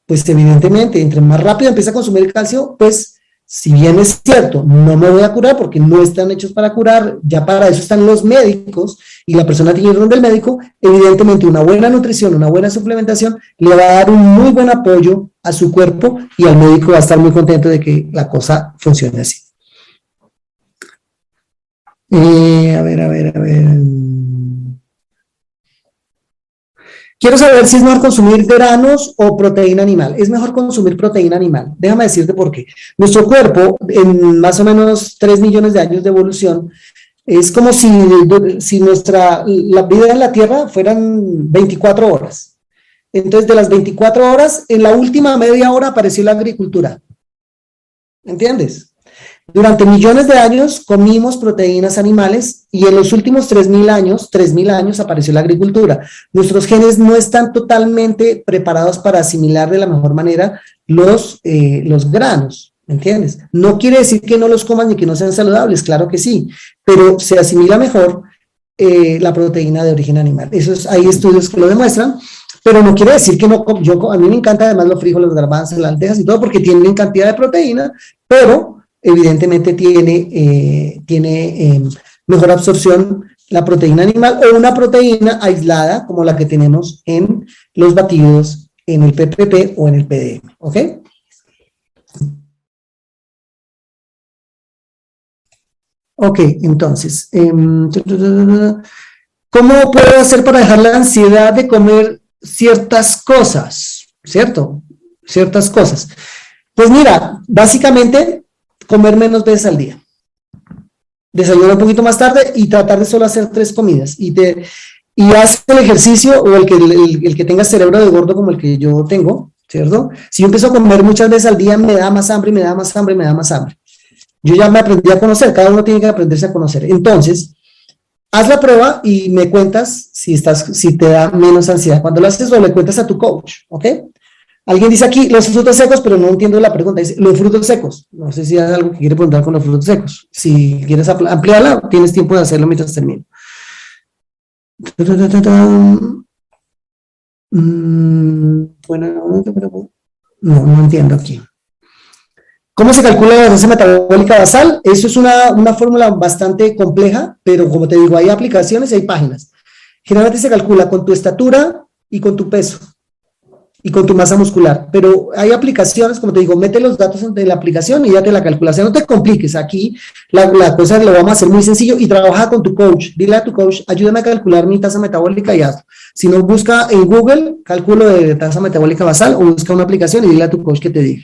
pues evidentemente, entre más rápido empieza a consumir el calcio, pues si bien es cierto, no me voy a curar porque no están hechos para curar, ya para eso están los médicos y la persona tiene que ir donde el médico, evidentemente una buena nutrición, una buena suplementación le va a dar un muy buen apoyo a su cuerpo y al médico va a estar muy contento de que la cosa funcione así. A ver. Quiero saber si es mejor consumir granos o proteína animal. Es mejor consumir proteína animal. Déjame decirte por qué. Nuestro cuerpo, en más o menos 3 millones de años de evolución, es como si la vida en la Tierra fueran 24 horas. Entonces, de las 24 horas, en la última media hora apareció la agricultura. ¿Entiendes? Durante millones de años comimos proteínas animales y en los últimos 3.000 años apareció la agricultura. Nuestros genes no están totalmente preparados para asimilar de la mejor manera los granos, ¿me entiendes? No quiere decir que no los coman ni que no sean saludables, claro que sí, pero se asimila mejor la proteína de origen animal. Hay estudios que lo demuestran, pero no quiere decir que no. A mí me encanta además los frijoles, los garbanzos, las lentejas y todo porque tienen cantidad de proteína, pero evidentemente tiene mejor absorción la proteína animal o una proteína aislada como la que tenemos en los batidos en el PPP o en el PDM, ¿ok? Ok, entonces, ¿cómo puedo hacer para dejar la ansiedad de comer ciertas cosas? ¿Cierto? Ciertas cosas. Pues mira, básicamente comer menos veces al día. Desayunar un poquito más tarde y tratar de solo hacer 3 comidas. Y haz el ejercicio o el que tenga cerebro de gordo como el que yo tengo, ¿cierto? Si yo empiezo a comer muchas veces al día, me da más hambre, me da más hambre, me da más hambre. Yo ya me aprendí a conocer, cada uno tiene que aprenderse a conocer. Entonces, haz la prueba y me cuentas si te da menos ansiedad cuando lo haces o le cuentas a tu coach, ¿ok? Alguien dice aquí los frutos secos, pero no entiendo la pregunta. Dice, los frutos secos. No sé si hay algo que quiere preguntar con los frutos secos. Si quieres ampliarla, tienes tiempo de hacerlo mientras termino. Bueno, no entiendo aquí. ¿Cómo se calcula la grasa metabólica basal? Eso es una fórmula bastante compleja, pero como te digo, hay aplicaciones y hay páginas. Generalmente se calcula con tu estatura y con tu peso y con tu masa muscular, pero hay aplicaciones, como te digo, mete los datos de la aplicación y ya te la calcula. O sea, no te compliques, aquí la cosa lo vamos a hacer muy sencillo y trabaja con tu coach. Dile a tu coach, ayúdame a calcular mi tasa metabólica y hazlo. Si no, busca en Google cálculo de tasa metabólica basal o busca una aplicación y dile a tu coach que te diga.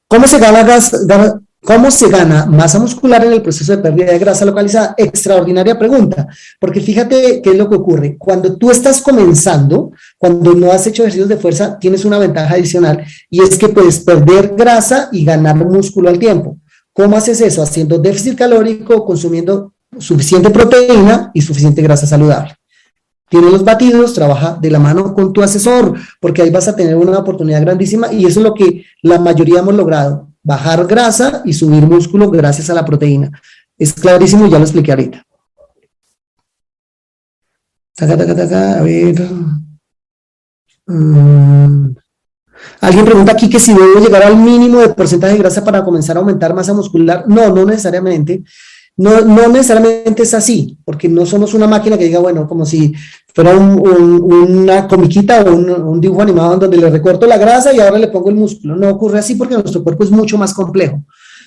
¿Cómo se gana masa muscular en el proceso de pérdida de grasa localizada? Extraordinaria pregunta, porque fíjate qué es lo que ocurre. Cuando tú estás comenzando, cuando no has hecho ejercicios de fuerza, tienes una ventaja adicional y es que puedes perder grasa y ganar músculo al tiempo. ¿Cómo haces eso? Haciendo déficit calórico, consumiendo suficiente proteína y suficiente grasa saludable. Tienes los batidos, trabaja de la mano con tu asesor, porque ahí vas a tener una oportunidad grandísima y eso es lo que la mayoría hemos logrado, bajar grasa y subir músculo gracias a la proteína. Es clarísimo, ya lo expliqué ahorita. A ver. Alguien pregunta aquí que si debo llegar al mínimo de porcentaje de grasa para comenzar a aumentar masa muscular. No, no necesariamente. No necesariamente es así, porque no somos una máquina que diga, bueno, como si fuera una comiquita o un dibujo animado en donde le recorto la grasa y ahora le pongo el músculo. No ocurre así porque nuestro cuerpo es mucho más complejo.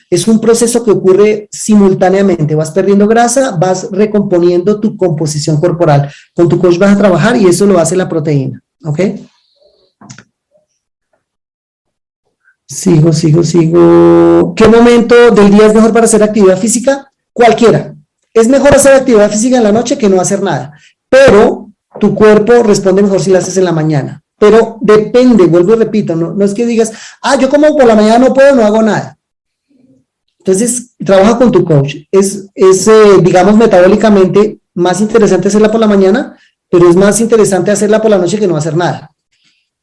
Es un proceso que ocurre simultáneamente. Vas perdiendo grasa, vas recomponiendo tu composición corporal. Con tu coach vas a trabajar y eso lo hace la proteína. ¿Ok? Sigo. ¿Qué momento del día es mejor para hacer actividad física? Cualquiera. Es mejor hacer actividad física en la noche que no hacer nada, pero tu cuerpo responde mejor si la haces en la mañana. Pero depende, vuelvo y repito, no es que digas, yo como por la mañana no puedo, no hago nada. Entonces, trabaja con tu coach. Digamos, metabólicamente más interesante hacerla por la mañana, pero es más interesante hacerla por la noche que no hacer nada.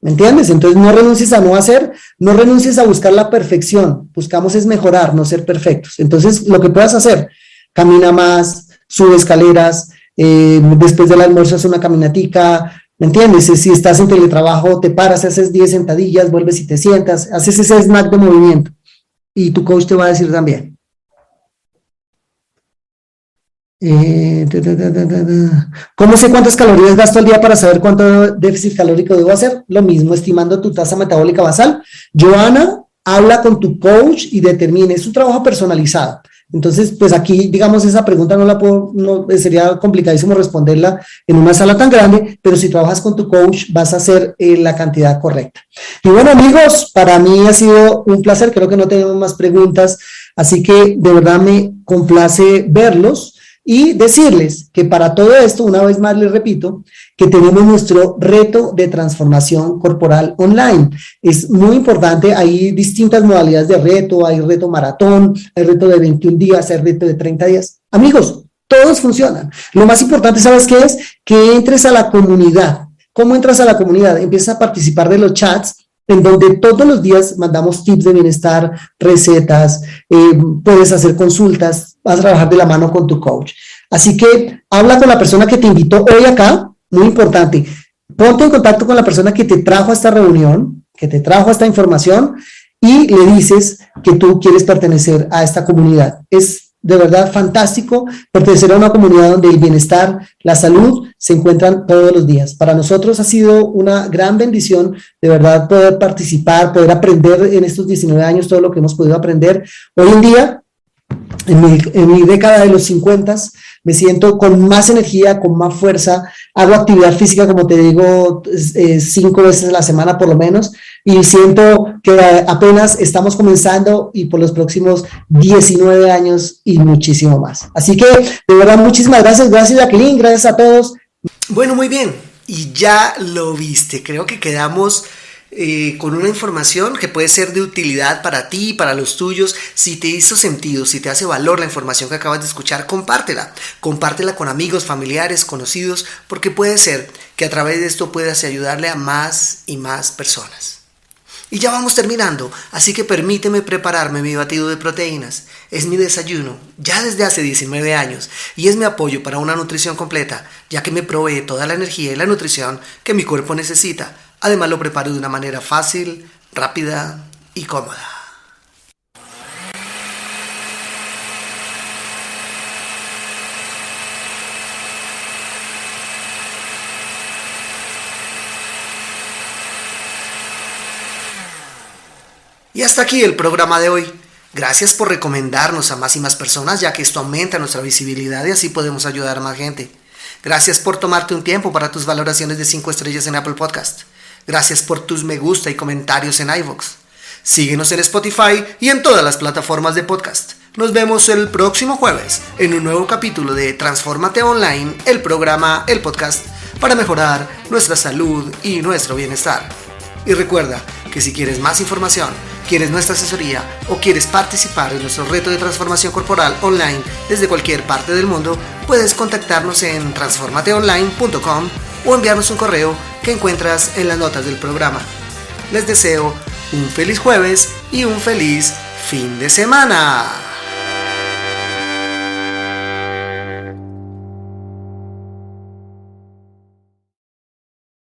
¿Me entiendes? Entonces no renuncies a no hacer, no renuncies a buscar la perfección, buscamos es mejorar, no ser perfectos. Entonces lo que puedas hacer, camina más, sube escaleras, después del almuerzo haces una caminatica, ¿me entiendes? Si estás en teletrabajo, te paras, haces 10 sentadillas, vuelves y te sientas, haces ese snack de movimiento y tu coach te va a decir también. ¿Cómo sé cuántas calorías gasto al día para saber cuánto déficit calórico debo hacer? Lo mismo, estimando tu tasa metabólica basal. Joana, habla con tu coach y determine, es un trabajo personalizado. Entonces, pues aquí, digamos, esa pregunta sería complicadísimo responderla en una sala tan grande, pero si trabajas con tu coach vas a hacer la cantidad correcta. Y bueno, amigos, para mí ha sido un placer, creo que no tenemos más preguntas, así que de verdad me complace verlos y decirles que para todo esto, una vez más les repito, que tenemos nuestro reto de transformación corporal online. Es muy importante, hay distintas modalidades de reto, hay reto maratón, hay reto de 21 días, hay reto de 30 días. Amigos, todos funcionan. Lo más importante, ¿sabes qué es? Que entres a la comunidad. ¿Cómo entras a la comunidad? Empiezas a participar de los chats, en donde todos los días mandamos tips de bienestar, recetas, puedes hacer consultas, vas a trabajar de la mano con tu coach. Así que habla con la persona que te invitó hoy acá, muy importante, ponte en contacto con la persona que te trajo a esta reunión, que te trajo esta información y le dices que tú quieres pertenecer a esta comunidad. Es de verdad fantástico pertenecer a una comunidad donde el bienestar, la salud se encuentran todos los días. Para nosotros ha sido una gran bendición de verdad poder participar, poder aprender en estos 19 años todo lo que hemos podido aprender. Hoy en día, en mi década de los 50, me siento con más energía, con más fuerza, hago actividad física, como te digo, 5 veces a la semana por lo menos, y siento que apenas estamos comenzando y por los próximos 19 años y muchísimo más. Así que, de verdad, muchísimas gracias Jacqueline, gracias a todos. Bueno, muy bien, y ya lo viste, creo que quedamos con una información que puede ser de utilidad para ti, para los tuyos. Si te hizo sentido, si te hace valor la información que acabas de escuchar, compártela con amigos, familiares, conocidos, porque puede ser que a través de esto puedas ayudarle a más y más personas. Y ya vamos terminando, así que permíteme prepararme mi batido de proteínas. Es mi desayuno, ya desde hace 19 años, y es mi apoyo para una nutrición completa, ya que me provee toda la energía y la nutrición que mi cuerpo necesita. Además lo preparo de una manera fácil, rápida y cómoda. Y hasta aquí el programa de hoy. Gracias por recomendarnos a más y más personas, ya que esto aumenta nuestra visibilidad y así podemos ayudar a más gente. Gracias por tomarte un tiempo para tus valoraciones de 5 estrellas en Apple Podcast. Gracias por tus me gusta y comentarios en iVoox. Síguenos en Spotify y en todas las plataformas de podcast. Nos vemos el próximo jueves en un nuevo capítulo de Transfórmate Online, el programa, el podcast, para mejorar nuestra salud y nuestro bienestar. Y recuerda que si quieres más información, quieres nuestra asesoría o quieres participar en nuestro reto de transformación corporal online desde cualquier parte del mundo, puedes contactarnos en transformateonline.com o enviarnos un correo que encuentras en las notas del programa. Les deseo un feliz jueves y un feliz fin de semana.